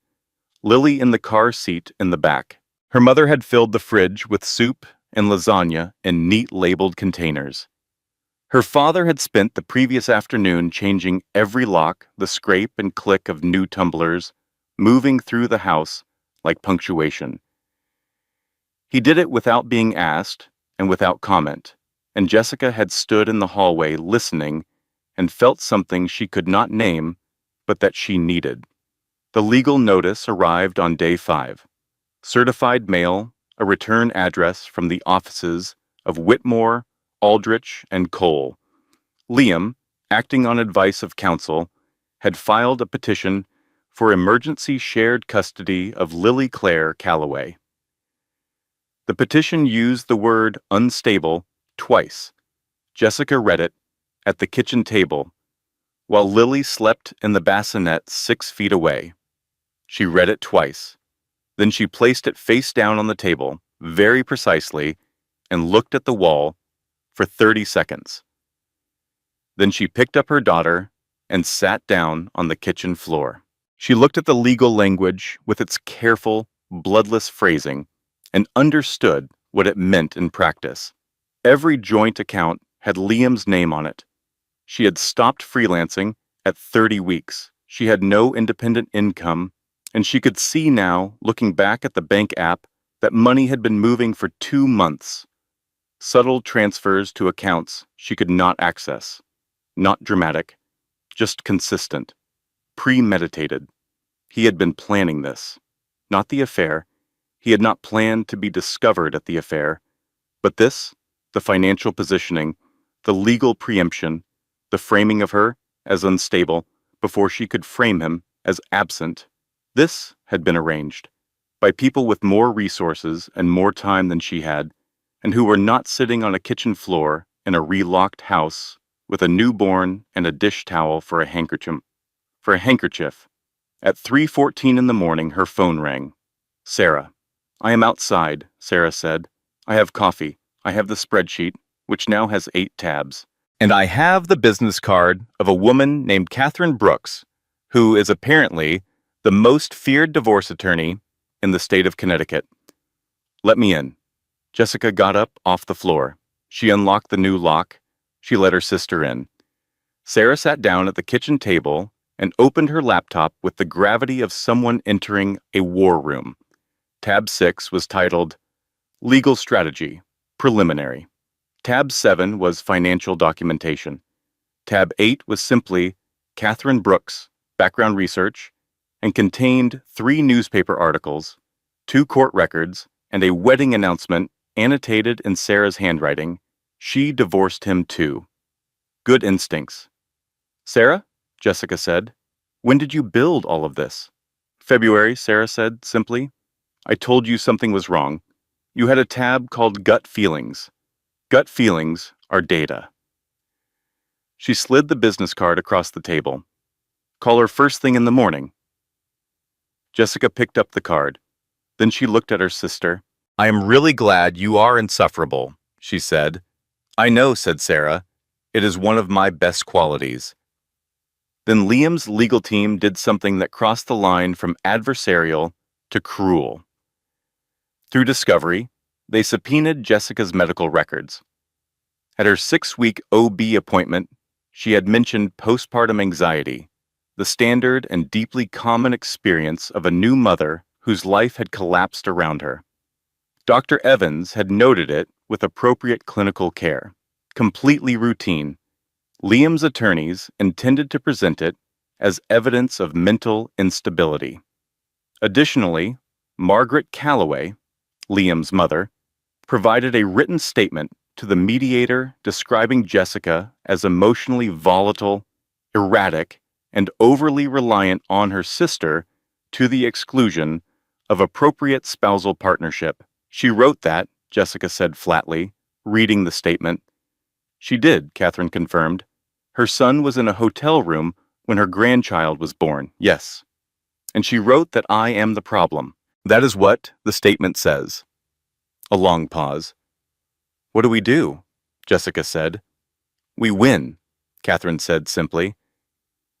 Lily in the car seat in the back. Her mother had filled the fridge with soup and lasagna in neat labeled containers. Her father had spent the previous afternoon changing every lock, the scrape and click of new tumblers, moving through the house like punctuation. He did it without being asked and without comment, and Jessica had stood in the hallway listening and felt something she could not name, but that she needed. The legal notice arrived on day 5. Certified mail, a return address from the offices of Whitmore, Aldrich, and Cole. Liam, acting on advice of counsel, had filed a petition for emergency shared custody of Lily Claire Calloway. The petition used the word unstable twice. Jessica read it at the kitchen table, while Lily slept in the bassinet 6 feet away. She read it twice. Then she placed it face down on the table, very precisely, and looked at the wall for 30 seconds. Then she picked up her daughter and sat down on the kitchen floor. She looked at the legal language with its careful, bloodless phrasing and understood what it meant in practice. Every joint account had Liam's name on it. She had stopped freelancing at 30 weeks. She had no independent income, and she could see now, looking back at the bank app, that money had been moving for 2 months. Subtle transfers to accounts she could not access. Not dramatic, just consistent, premeditated. He had been planning this. Not the affair. He had not planned to be discovered at the affair. But this, the financial positioning, the legal preemption, the framing of her as unstable before she could frame him as absent, this had been arranged by people with more resources and more time than she had, and who were not sitting on a kitchen floor in a relocked house with a newborn and a dish towel for a handkerchief. At 3:14 in the morning, her phone rang. Sarah. I am outside, Sarah said. I have coffee. I have the spreadsheet, which now has 8 tabs. And I have the business card of a woman named Catherine Brooks, who is apparently the most feared divorce attorney in the state of Connecticut. Let me in. Jessica got up off the floor. She unlocked the new lock. She let her sister in. Sarah sat down at the kitchen table and opened her laptop with the gravity of someone entering a war room. Tab 6 was titled Legal Strategy, Preliminary. Tab 7 was Financial Documentation. Tab 8 was simply Catherine Brooks, Background Research, and contained 3 newspaper articles, 2 court records, and a wedding announcement annotated in Sarah's handwriting, she divorced him too. Good instincts. Sarah? Jessica said. When did you build all of this? February, Sarah said simply. I told you something was wrong. You had a tab called Gut Feelings. Gut feelings are data. She slid the business card across the table. Call her first thing in the morning. Jessica picked up the card. Then she looked at her sister. I am really glad you are insufferable, she said. I know, said Sarah. It is one of my best qualities. Then Liam's legal team did something that crossed the line from adversarial to cruel. Through discovery, they subpoenaed Jessica's medical records. At her 6-week OB appointment, she had mentioned postpartum anxiety, the standard and deeply common experience of a new mother whose life had collapsed around her. Dr. Evans had noted it with appropriate clinical care, completely routine. Liam's attorneys intended to present it as evidence of mental instability. Additionally, Margaret Calloway, Liam's mother, provided a written statement to the mediator describing Jessica as emotionally volatile, erratic, and overly reliant on her sister to the exclusion of appropriate spousal partnership. She wrote that, Jessica said flatly, reading the statement. She did, Catherine confirmed. Her son was in a hotel room when her grandchild was born, yes. And she wrote that I am the problem. That is what the statement says. A long pause. What do we do? Jessica said. We win, Catherine said simply.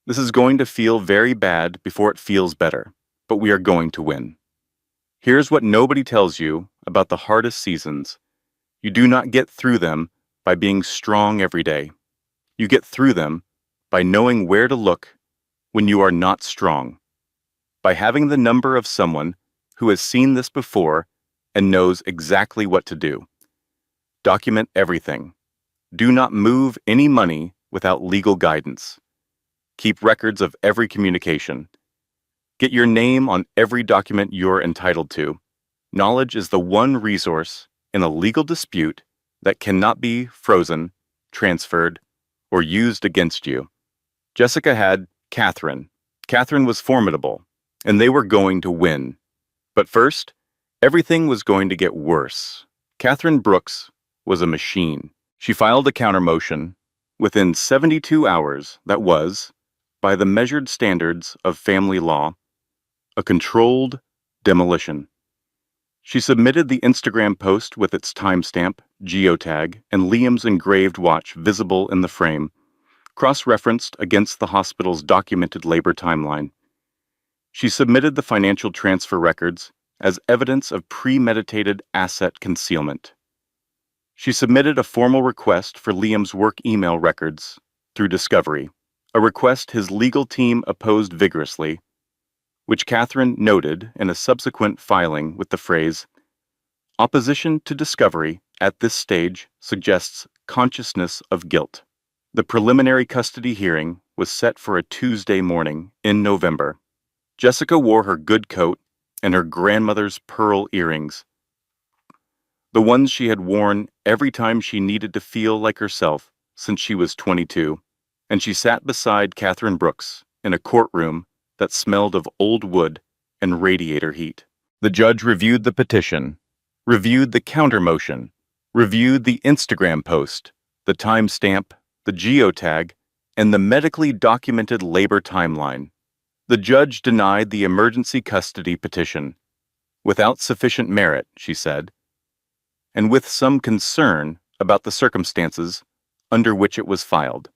This is going to feel very bad before it feels better, but we are going to win. Here's what nobody tells you about the hardest seasons. You do not get through them by being strong every day. You get through them by knowing where to look when you are not strong, by having the number of someone who has seen this before and knows exactly what to do. Document everything. Do not move any money without legal guidance. Keep records of every communication. Get your name on every document you're entitled to. Knowledge is the one resource in a legal dispute that cannot be frozen, transferred, or used against you. Jessica had Catherine. Catherine was formidable, and they were going to win. But first, everything was going to get worse. Catherine Brooks was a machine. She filed a counter-motion within 72 hours that was, by the measured standards of family law, a controlled demolition. She submitted the Instagram post with its timestamp, geotag, and Liam's engraved watch visible in the frame, cross-referenced against the hospital's documented labor timeline. She submitted the financial transfer records as evidence of premeditated asset concealment. She submitted a formal request for Liam's work email records through discovery, a request his legal team opposed vigorously, which Catherine noted in a subsequent filing with the phrase, "Opposition to discovery at this stage suggests consciousness of guilt." The preliminary custody hearing was set for a Tuesday morning in November. Jessica wore her good coat and her grandmother's pearl earrings, the ones she had worn every time she needed to feel like herself since she was 22, and she sat beside Catherine Brooks in a courtroom that smelled of old wood and radiator heat. The judge reviewed the petition, reviewed the counter-motion, reviewed the Instagram post, the timestamp, the geotag, and the medically documented labor timeline. The judge denied the emergency custody petition, without sufficient merit, she said, and with some concern about the circumstances under which it was filed.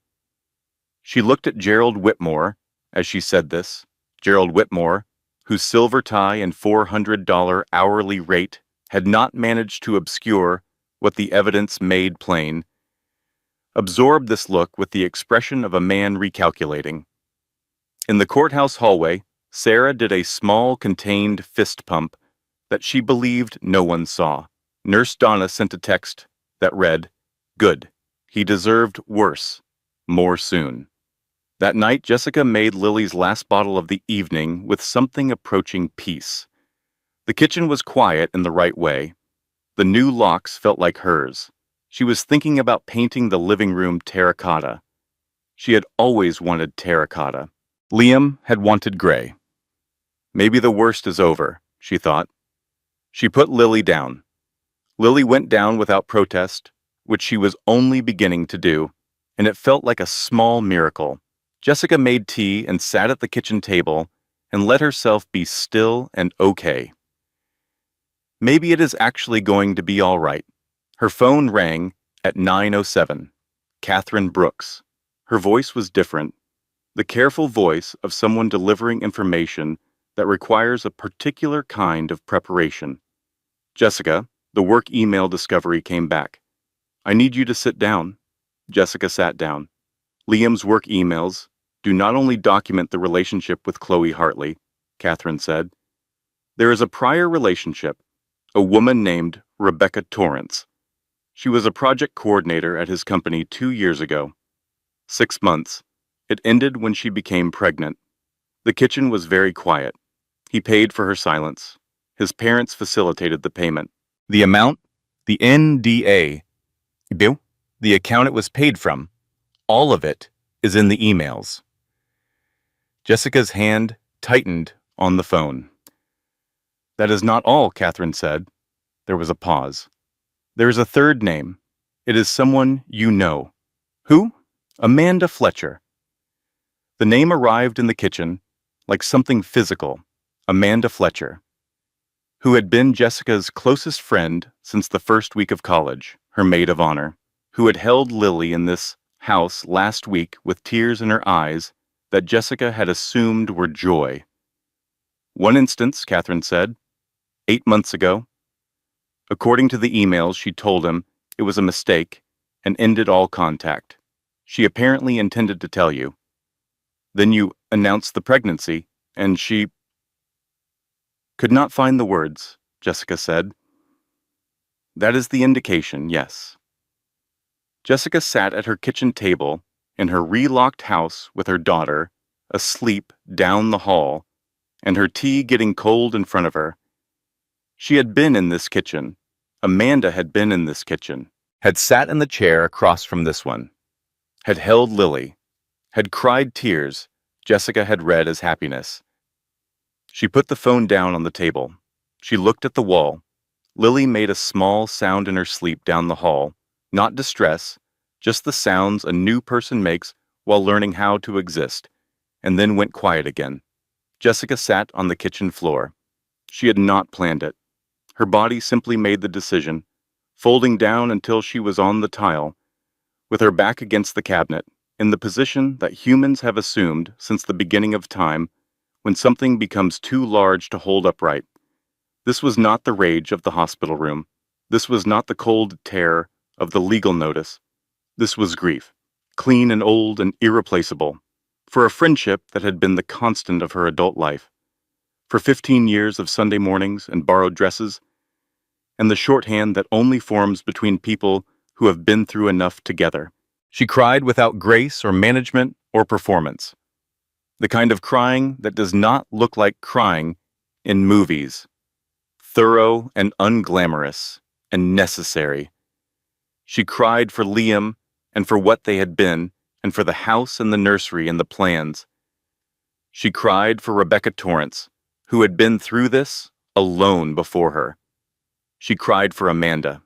She looked at Gerald Whitmore as she said this, Gerald Whitmore, whose silver tie and $400 hourly rate had not managed to obscure what the evidence made plain, absorbed this look with the expression of a man recalculating. In the courthouse hallway, Sarah did a small contained fist pump that she believed no one saw. Nurse Donna sent a text that read, "Good. He deserved worse. More soon." That night, Jessica made Lily's last bottle of the evening with something approaching peace. The kitchen was quiet in the right way. The new locks felt like hers. She was thinking about painting the living room terracotta. She had always wanted terracotta. Liam had wanted gray. Maybe the worst is over, she thought. She put Lily down. Lily went down without protest, which she was only beginning to do, and it felt like a small miracle. Jessica made tea and sat at the kitchen table and let herself be still and okay. Maybe it is actually going to be all right. Her phone rang at 9:07. Catherine Brooks. Her voice was different, the careful voice of someone delivering information that requires a particular kind of preparation. Jessica, the work email discovery came back. I need you to sit down. Jessica sat down. Liam's work emails do not only document the relationship with Chloe Hartley, Catherine said. There is a prior relationship, a woman named Rebecca Torrance. She was a project coordinator at his company 2 years ago. 6 months. It ended when she became pregnant. The kitchen was very quiet. He paid for her silence. His parents facilitated the payment. The amount? The NDA. Bill? The account it was paid from. All of it is in the emails. Jessica's hand tightened on the phone. That is not all, Catherine said. There was a pause. There is a third name. It is someone you know. Who? Amanda Fletcher. The name arrived in the kitchen like something physical. Amanda Fletcher, who had been Jessica's closest friend since the first week of college, her maid of honor, who had held Lily in this house last week with tears in her eyes that Jessica had assumed were joy. One instance, Catherine said, 8 months ago. According to the emails she told him, it was a mistake and ended all contact. She apparently intended to tell you. Then you announced the pregnancy, and she could not find the words, Jessica said. That is the indication, yes. Jessica sat at her kitchen table in her relocked house with her daughter, asleep down the hall, and her tea getting cold in front of her. She had been in this kitchen. Amanda had been in this kitchen, had sat in the chair across from this one, had held Lily, had cried tears Jessica had read as happiness. She put the phone down on the table. She looked at the wall. Lily made a small sound in her sleep down the hall, not distress, just the sounds a new person makes while learning how to exist, and then went quiet again. Jessica sat on the kitchen floor. She had not planned it. Her body simply made the decision, folding down until she was on the tile, with her back against the cabinet, in the position that humans have assumed since the beginning of time, when something becomes too large to hold upright. This was not the rage of the hospital room. This was not the cold terror of the legal notice. This was grief, clean and old and irreplaceable, for a friendship that had been the constant of her adult life, for 15 years of Sunday mornings and borrowed dresses, and the shorthand that only forms between people who have been through enough together. She cried without grace or management or performance. The kind of crying that does not look like crying in movies. Thorough and unglamorous and necessary. She cried for Liam and for what they had been, and for the house and the nursery and the plans. She cried for Rebecca Torrance, who had been through this alone before her. She cried for Amanda,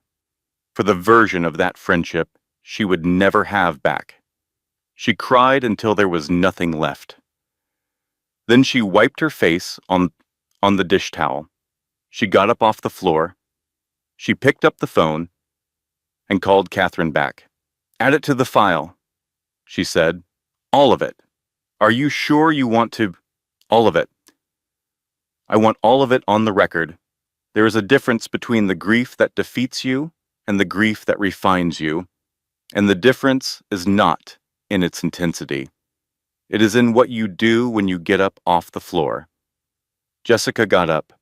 for the version of that friendship she would never have back. She cried until there was nothing left. Then she wiped her face on the dish towel. She got up off the floor. She picked up the phone and called Catherine back. Add it to the file, she said. All of it. Are you sure you want to? All of it. I want all of it on the record. There is a difference between the grief that defeats you and the grief that refines you, and the difference is not in its intensity. It is in what you do when you get up off the floor. Jessica got up.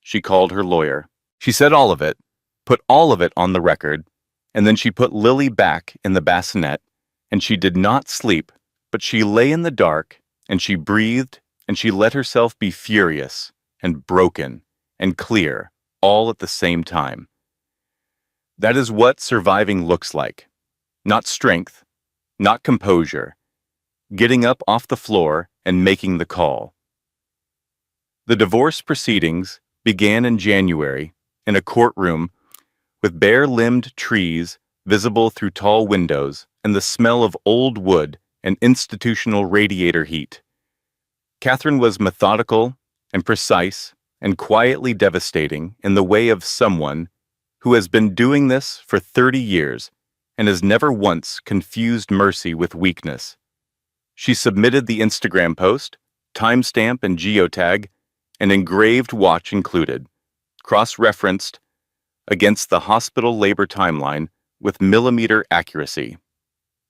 She called her lawyer. She said all of it, put all of it on the record, and then she put Lily back in the bassinet, and she did not sleep, but she lay in the dark, and she breathed, and she let herself be furious and broken and clear all at the same time. That is what surviving looks like. Not strength, not composure, getting up off the floor and making the call. The divorce proceedings began in January in a courtroom with bare-limbed trees visible through tall windows and the smell of old wood and institutional radiator heat. Catherine was methodical and precise and quietly devastating in the way of someone who has been doing this for 30 years and has never once confused mercy with weakness. She submitted the Instagram post, timestamp and geotag, an engraved watch included, cross-referenced against the hospital labor timeline with millimeter accuracy.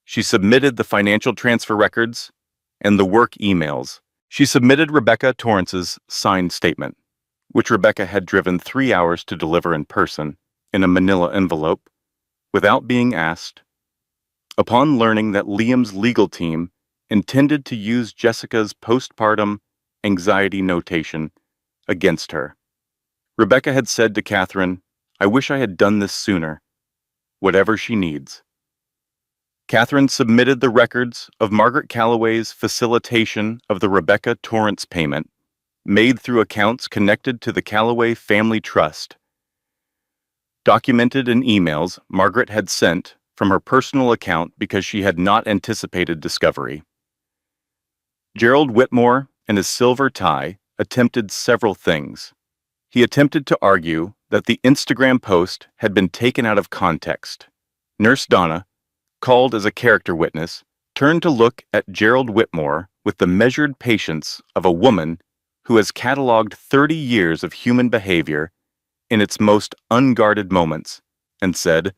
She submitted the financial transfer records and the work emails. She submitted Rebecca Torrance's signed statement, which Rebecca had driven 3 hours to deliver in person in a manila envelope without being asked. Upon learning that Liam's legal team intended to use Jessica's postpartum anxiety notation against her, Rebecca had said to Catherine, "I wish I had done this sooner. Whatever she needs." Catherine submitted the records of Margaret Calloway's facilitation of the Rebecca Torrance payment, made through accounts connected to the Calloway Family Trust. Documented in emails Margaret had sent from her personal account because she had not anticipated discovery. Gerald Whitmore, in his silver tie, attempted several things. He attempted to argue that the Instagram post had been taken out of context. Nurse Donna, called as a character witness, turned to look at Gerald Whitmore with the measured patience of a woman who has cataloged 30 years of human behavior in its most unguarded moments, and said,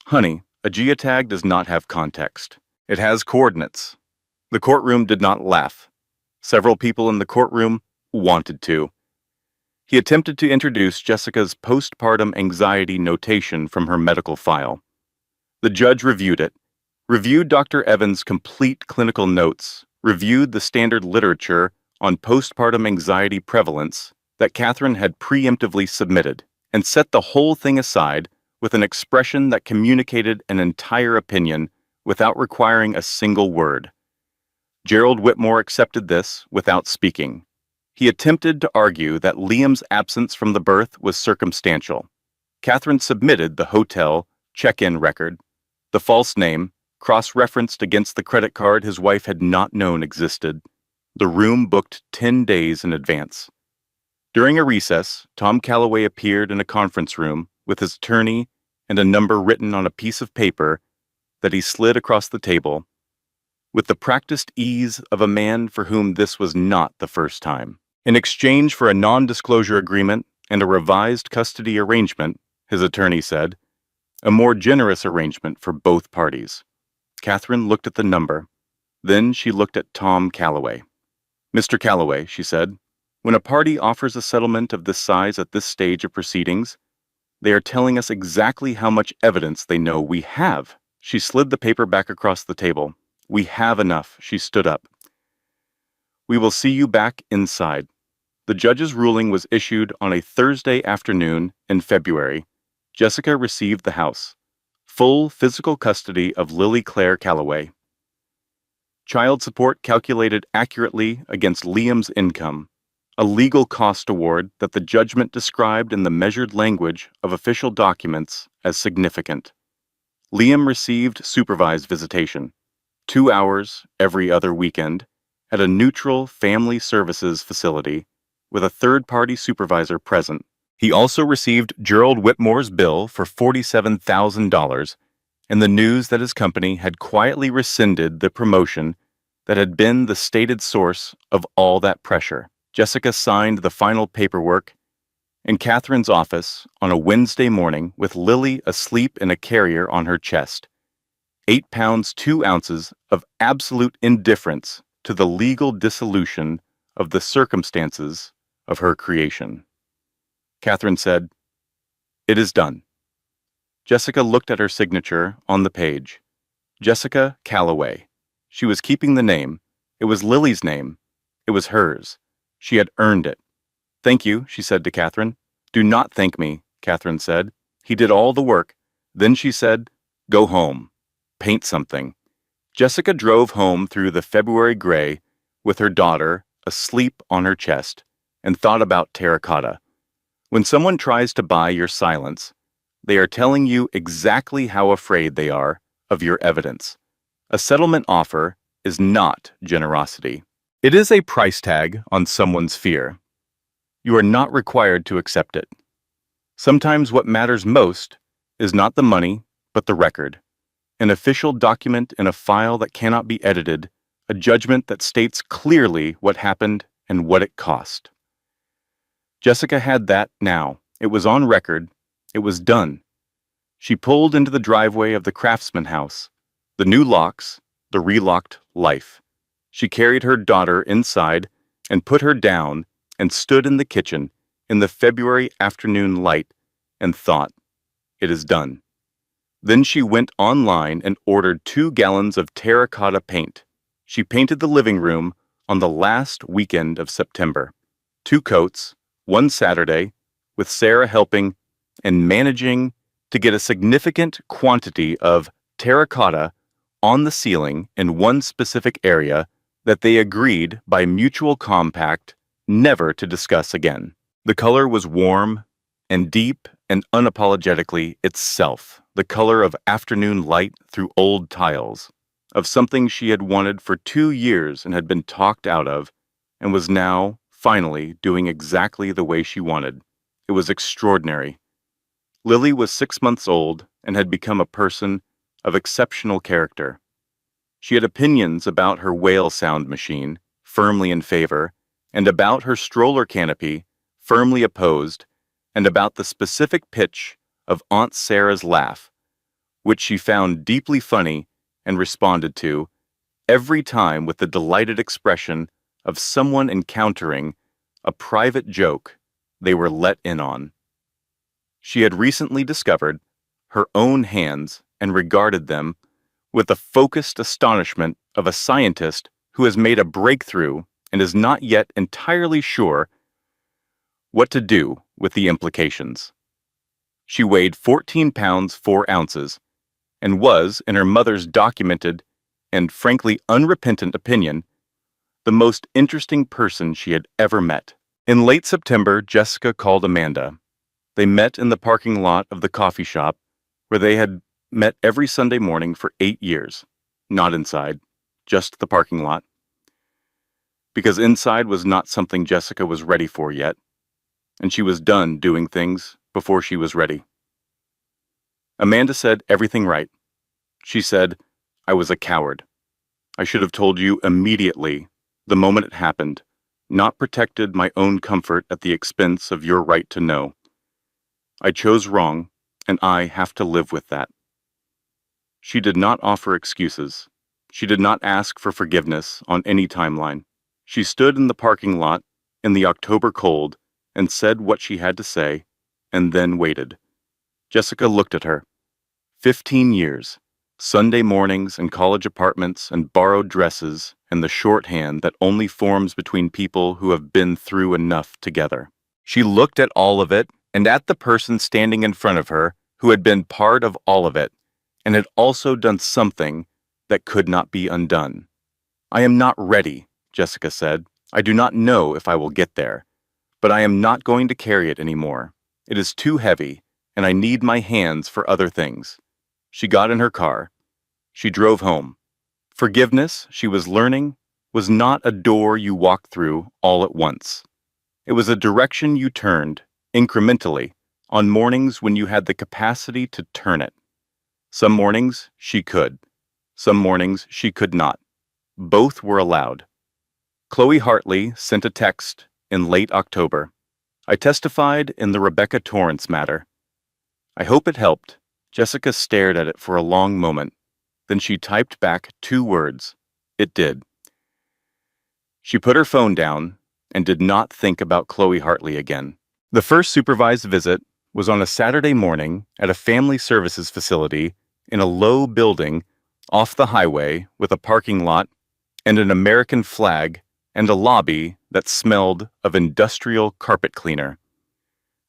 "Honey, a geotag does not have context. It has coordinates." The courtroom did not laugh. Several people in the courtroom wanted to. He attempted to introduce Jessica's postpartum anxiety notation from her medical file. The judge reviewed it, reviewed Dr. Evans' complete clinical notes, reviewed the standard literature on postpartum anxiety prevalence that Catherine had preemptively submitted, and set the whole thing aside with an expression that communicated an entire opinion without requiring a single word. Gerald Whitmore accepted this without speaking. He attempted to argue that Liam's absence from the birth was circumstantial. Catherine submitted the hotel check-in record, the false name, cross-referenced against the credit card his wife had not known existed, the room booked 10 days in advance. During a recess, Tom Calloway appeared in a conference room with his attorney and a number written on a piece of paper that he slid across the table, with the practiced ease of a man for whom this was not the first time. In exchange for a non-disclosure agreement and a revised custody arrangement, his attorney said, a more generous arrangement for both parties. Catherine looked at the number. Then she looked at Tom Calloway. "Mr. Calloway," she said, "when a party offers a settlement of this size at this stage of proceedings, they are telling us exactly how much evidence they know we have." She slid the paper back across the table. "We have enough." She stood up. "We will see you back inside." The judge's ruling was issued on a Thursday afternoon in February. Jessica received the house. Full physical custody of Lily Claire Calloway. Child support calculated accurately against Liam's income. A legal cost award that the judgment described in the measured language of official documents as significant. Liam received supervised visitation, 2 hours every other weekend, at a neutral family services facility with a third-party supervisor present. He also received Gerald Whitmore's bill for $47,000 and the news that his company had quietly rescinded the promotion that had been the stated source of all that pressure. Jessica signed the final paperwork in Catherine's office on a Wednesday morning with Lily asleep in a carrier on her chest. 8 pounds 2 ounces of absolute indifference to the legal dissolution of the circumstances of her creation. Catherine said, "It is done." Jessica looked at her signature on the page. Jessica Calloway. She was keeping the name. It was Lily's name. It was hers. She had earned it. "Thank you," she said to Catherine. "Do not thank me," Catherine said. "He did all the work. Then she said, "Go home. Paint something." Jessica drove home through the February gray with her daughter asleep on her chest and thought about terracotta. When someone tries to buy your silence, they are telling you exactly how afraid they are of your evidence. A settlement offer is not generosity. It is a price tag on someone's fear. You are not required to accept it. Sometimes what matters most is not the money, but the record. An official document in a file that cannot be edited, a judgment that states clearly what happened and what it cost. Jessica had that now. It was on record. It was done. She pulled into the driveway of the Craftsman house. The new locks, the relocked life. She carried her daughter inside and put her down and stood in the kitchen in the February afternoon light and thought, "It is done." Then she went online and ordered 2 gallons of terracotta paint. She painted the living room on the last weekend of September. 2 coats, one Saturday, with Sarah helping and managing to get a significant quantity of terracotta on the ceiling in one specific area that they agreed by mutual compact never to discuss again. The color was warm and deep and unapologetically itself, the color of afternoon light through old tiles, of something she had wanted for 2 years and had been talked out of, and was now, finally, doing exactly the way she wanted. It was extraordinary. Lily was 6 months old and had become a person of exceptional character. She had opinions about her whale sound machine, firmly in favor, and about her stroller canopy, firmly opposed, and about the specific pitch of Aunt Sarah's laugh, which she found deeply funny and responded to every time with the delighted expression of someone encountering a private joke they were let in on. She had recently discovered her own hands and regarded them with the focused astonishment of a scientist who has made a breakthrough and is not yet entirely sure what to do with the implications. She weighed 14 pounds 4 ounces and was, in her mother's documented and frankly unrepentant opinion, the most interesting person she had ever met. In late September, Jessica called Amanda. They met in the parking lot of the coffee shop where they had met every Sunday morning for 8 years. Not inside, just the parking lot. Because inside was not something Jessica was ready for yet, and she was done doing things before she was ready. Amanda said everything right. She said, "I was a coward. I should have told you immediately, the moment it happened, not protected my own comfort at the expense of your right to know. I chose wrong, and I have to live with that." She did not offer excuses. She did not ask for forgiveness on any timeline. She stood in the parking lot in the October cold and said what she had to say, and then waited. Jessica looked at her. 15 years, Sunday mornings and college apartments and borrowed dresses and the shorthand that only forms between people who have been through enough together. She looked at all of it and at the person standing in front of her who had been part of all of it and had also done something that could not be undone. "I am not ready," Jessica said. "I do not know if I will get there, but I am not going to carry it anymore. It is too heavy, and I need my hands for other things." She got in her car. She drove home. Forgiveness, she was learning, was not a door you walked through all at once. It was a direction you turned, incrementally, on mornings when you had the capacity to turn it. Some mornings she could. Some mornings she could not. Both were allowed. Chloe Hartley sent a text in late October. "I testified in the Rebecca Torrance matter. I hope it helped." Jessica stared at it for a long moment. Then she typed back 2 words. It did. She put her phone down and did not think about Chloe Hartley again. The first supervised visit was on a Saturday morning at a family services facility in a low building off the highway with a parking lot and an American flag and a lobby that smelled of industrial carpet cleaner.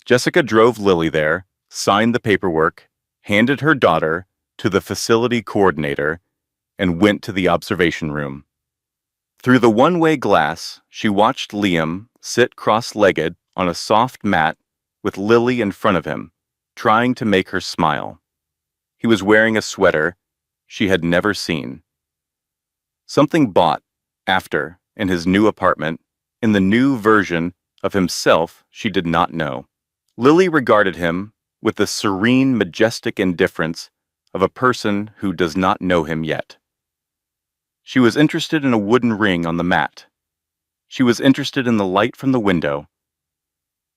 Jessica drove Lily there, signed the paperwork, handed her daughter to the facility coordinator, and went to the observation room. Through the one-way glass, she watched Liam sit cross-legged on a soft mat with Lily in front of him, trying to make her smile. He was wearing a sweater she had never seen. Something bought, after, in his new apartment, in the new version of himself she did not know. Lily regarded him with the serene, majestic indifference of a person who does not know him yet. She was interested in a wooden ring on the mat. She was interested in the light from the window.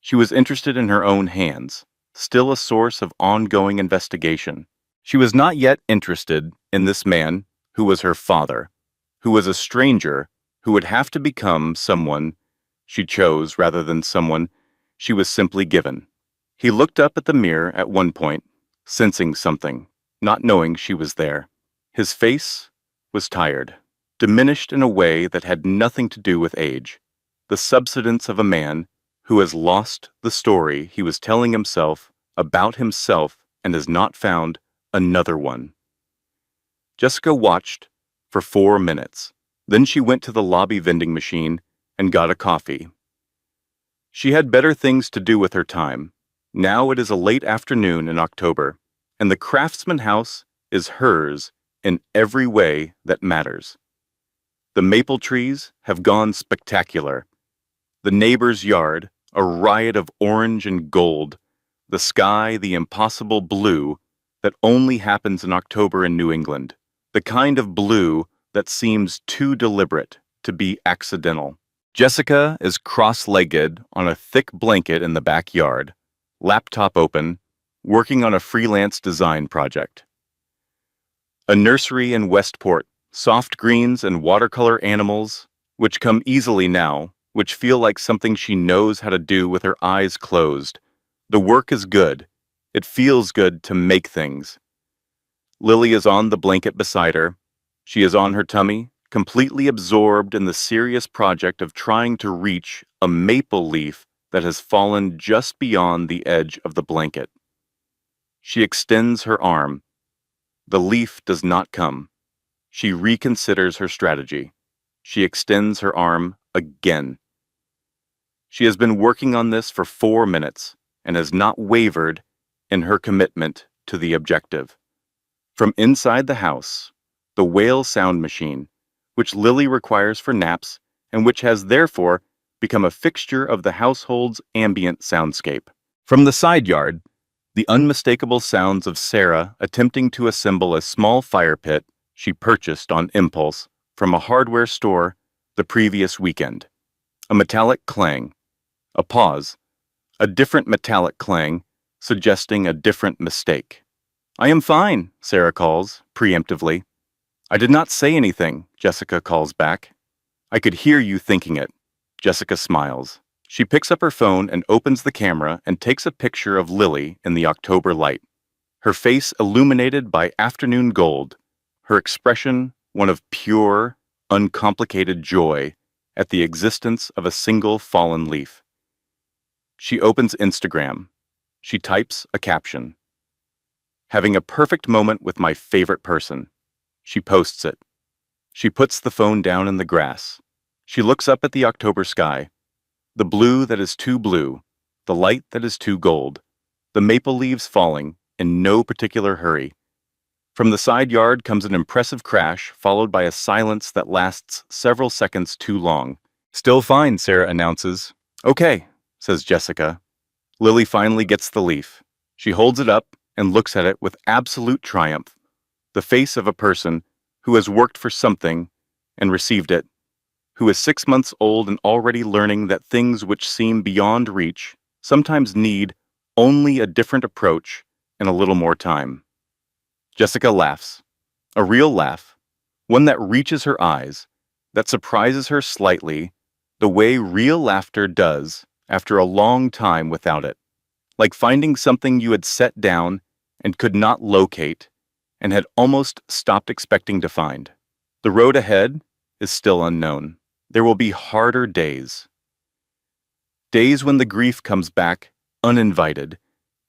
She was interested in her own hands, still a source of ongoing investigation. She was not yet interested in this man who was her father, who was a stranger who would have to become someone she chose rather than someone she was simply given. He looked up at the mirror at one point, sensing something, not knowing she was there. His face was tired, diminished in a way that had nothing to do with age, the subsidence of a man who has lost the story he was telling himself about himself and has not found another one. Jessica watched for 4 minutes. Then she went to the lobby vending machine and got a coffee. She had better things to do with her time. Now it is a late afternoon in October, and the Craftsman house is hers in every way that matters. The maple trees have gone spectacular. The neighbor's yard, a riot of orange and gold. The sky, the impossible blue that only happens in October in New England. The kind of blue that seems too deliberate to be accidental. Jessica is cross-legged on a thick blanket in the backyard, laptop open, working on a freelance design project. A nursery in Westport, soft greens and watercolor animals, which come easily now, which feel like something she knows how to do with her eyes closed. The work is good. It feels good to make things. Lily is on the blanket beside her. She is on her tummy, completely absorbed in the serious project of trying to reach a maple leaf that has fallen just beyond the edge of the blanket. She extends her arm. The leaf does not come. She reconsiders her strategy. She extends her arm again. She has been working on this for 4 minutes and has not wavered in her commitment to the objective. From inside the house, the whale sound machine, which Lily requires for naps and which has therefore become a fixture of the household's ambient soundscape. From the side yard, the unmistakable sounds of Sarah attempting to assemble a small fire pit she purchased on impulse from a hardware store the previous weekend. A metallic clang, a pause, a different metallic clang, suggesting a different mistake. "I am fine," Sarah calls, preemptively. "I did not say anything," Jessica calls back. "I could hear you thinking it." Jessica smiles. She picks up her phone and opens the camera and takes a picture of Lily in the October light. Her face illuminated by afternoon gold, her expression one of pure, uncomplicated joy at the existence of a single fallen leaf. She opens Instagram. She types a caption. "Having a perfect moment with my favorite person." She posts it. She puts the phone down in the grass. She looks up at the October sky. The blue that is too blue, the light that is too gold, the maple leaves falling in no particular hurry. From the side yard comes an impressive crash, followed by a silence that lasts several seconds too long. "Still fine," Sarah announces. "Okay," says Jessica. Lily finally gets the leaf. She holds it up and looks at it with absolute triumph, the face of a person who has worked for something and received it, who is 6 months old and already learning that things which seem beyond reach sometimes need only a different approach and a little more time. Jessica laughs, a real laugh, one that reaches her eyes, that surprises her slightly, the way real laughter does after a long time without it, like finding something you had set down and could not locate and had almost stopped expecting to find. The road ahead is still unknown. There will be harder days. Days when the grief comes back uninvited.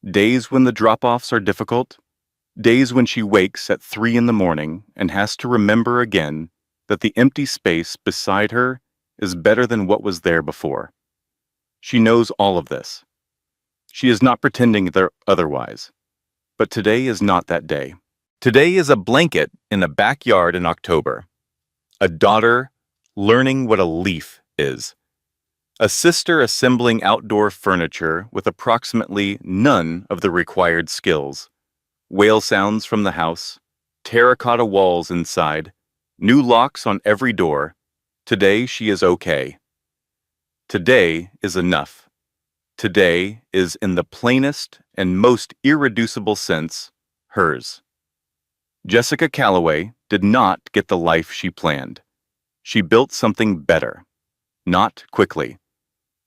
Days when the drop-offs are difficult. Days when she wakes at 3 in the morning and has to remember again that the empty space beside her is better than what was there before. She knows all of this. She is not pretending otherwise. But today is not that day. Today is a blanket in a backyard in October. A daughter learning what a leaf is. A sister assembling outdoor furniture with approximately none of the required skills. Whale sounds from the house, terracotta walls inside, new locks on every door. Today she is okay. Today is enough. Today is, in the plainest and most irreducible sense, hers. Jessica Calloway did not get the life she planned. She built something better. Not quickly.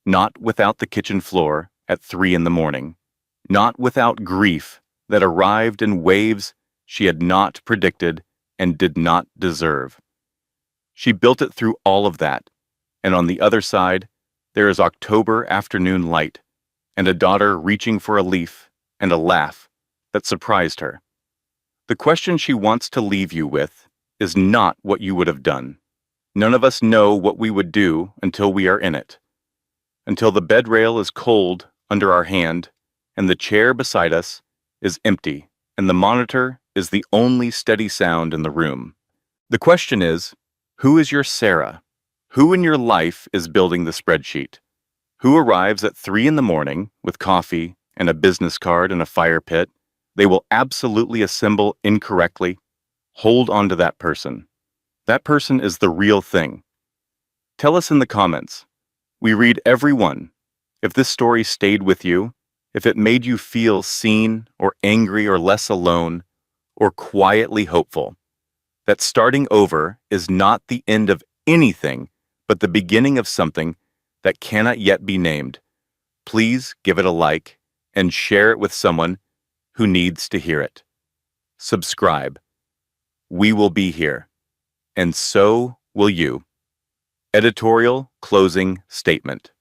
Not without the kitchen floor at 3 in the morning. Not without grief that arrived in waves she had not predicted and did not deserve. She built it through all of that, and on the other side, there is October afternoon light, and a daughter reaching for a leaf and a laugh that surprised her. The question she wants to leave you with is not what you would have done. None of us know what we would do until we are in it. Until the bed rail is cold under our hand, and the chair beside us is empty, and the monitor is the only steady sound in the room. The question is, who is your Sarah? Who in your life is building the spreadsheet? Who arrives at 3 in the morning with coffee and a business card and a fire pit? They will absolutely assemble incorrectly. Hold on to that person. That person is the real thing. Tell us in the comments. We read every one. If this story stayed with you, if it made you feel seen or angry or less alone or quietly hopeful, that starting over is not the end of anything but the beginning of something that cannot yet be named, please give it a like and share it with someone who needs to hear it. Subscribe. We will be here, and so will you. Editorial closing statement.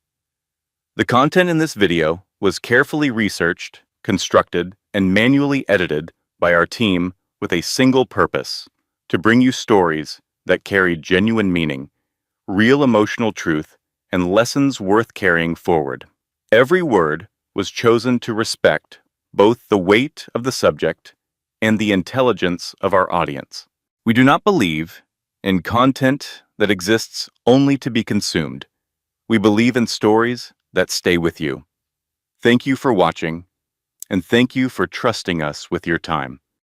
The content in this video was carefully researched, constructed, and manually edited by our team with a single purpose: to bring you stories that carry genuine meaning, real emotional truth, and lessons worth carrying forward. Every word was chosen to respect both the weight of the subject and the intelligence of our audience. We do not believe in content that exists only to be consumed. We believe in stories that stay with you. Thank you for watching, and thank you for trusting us with your time.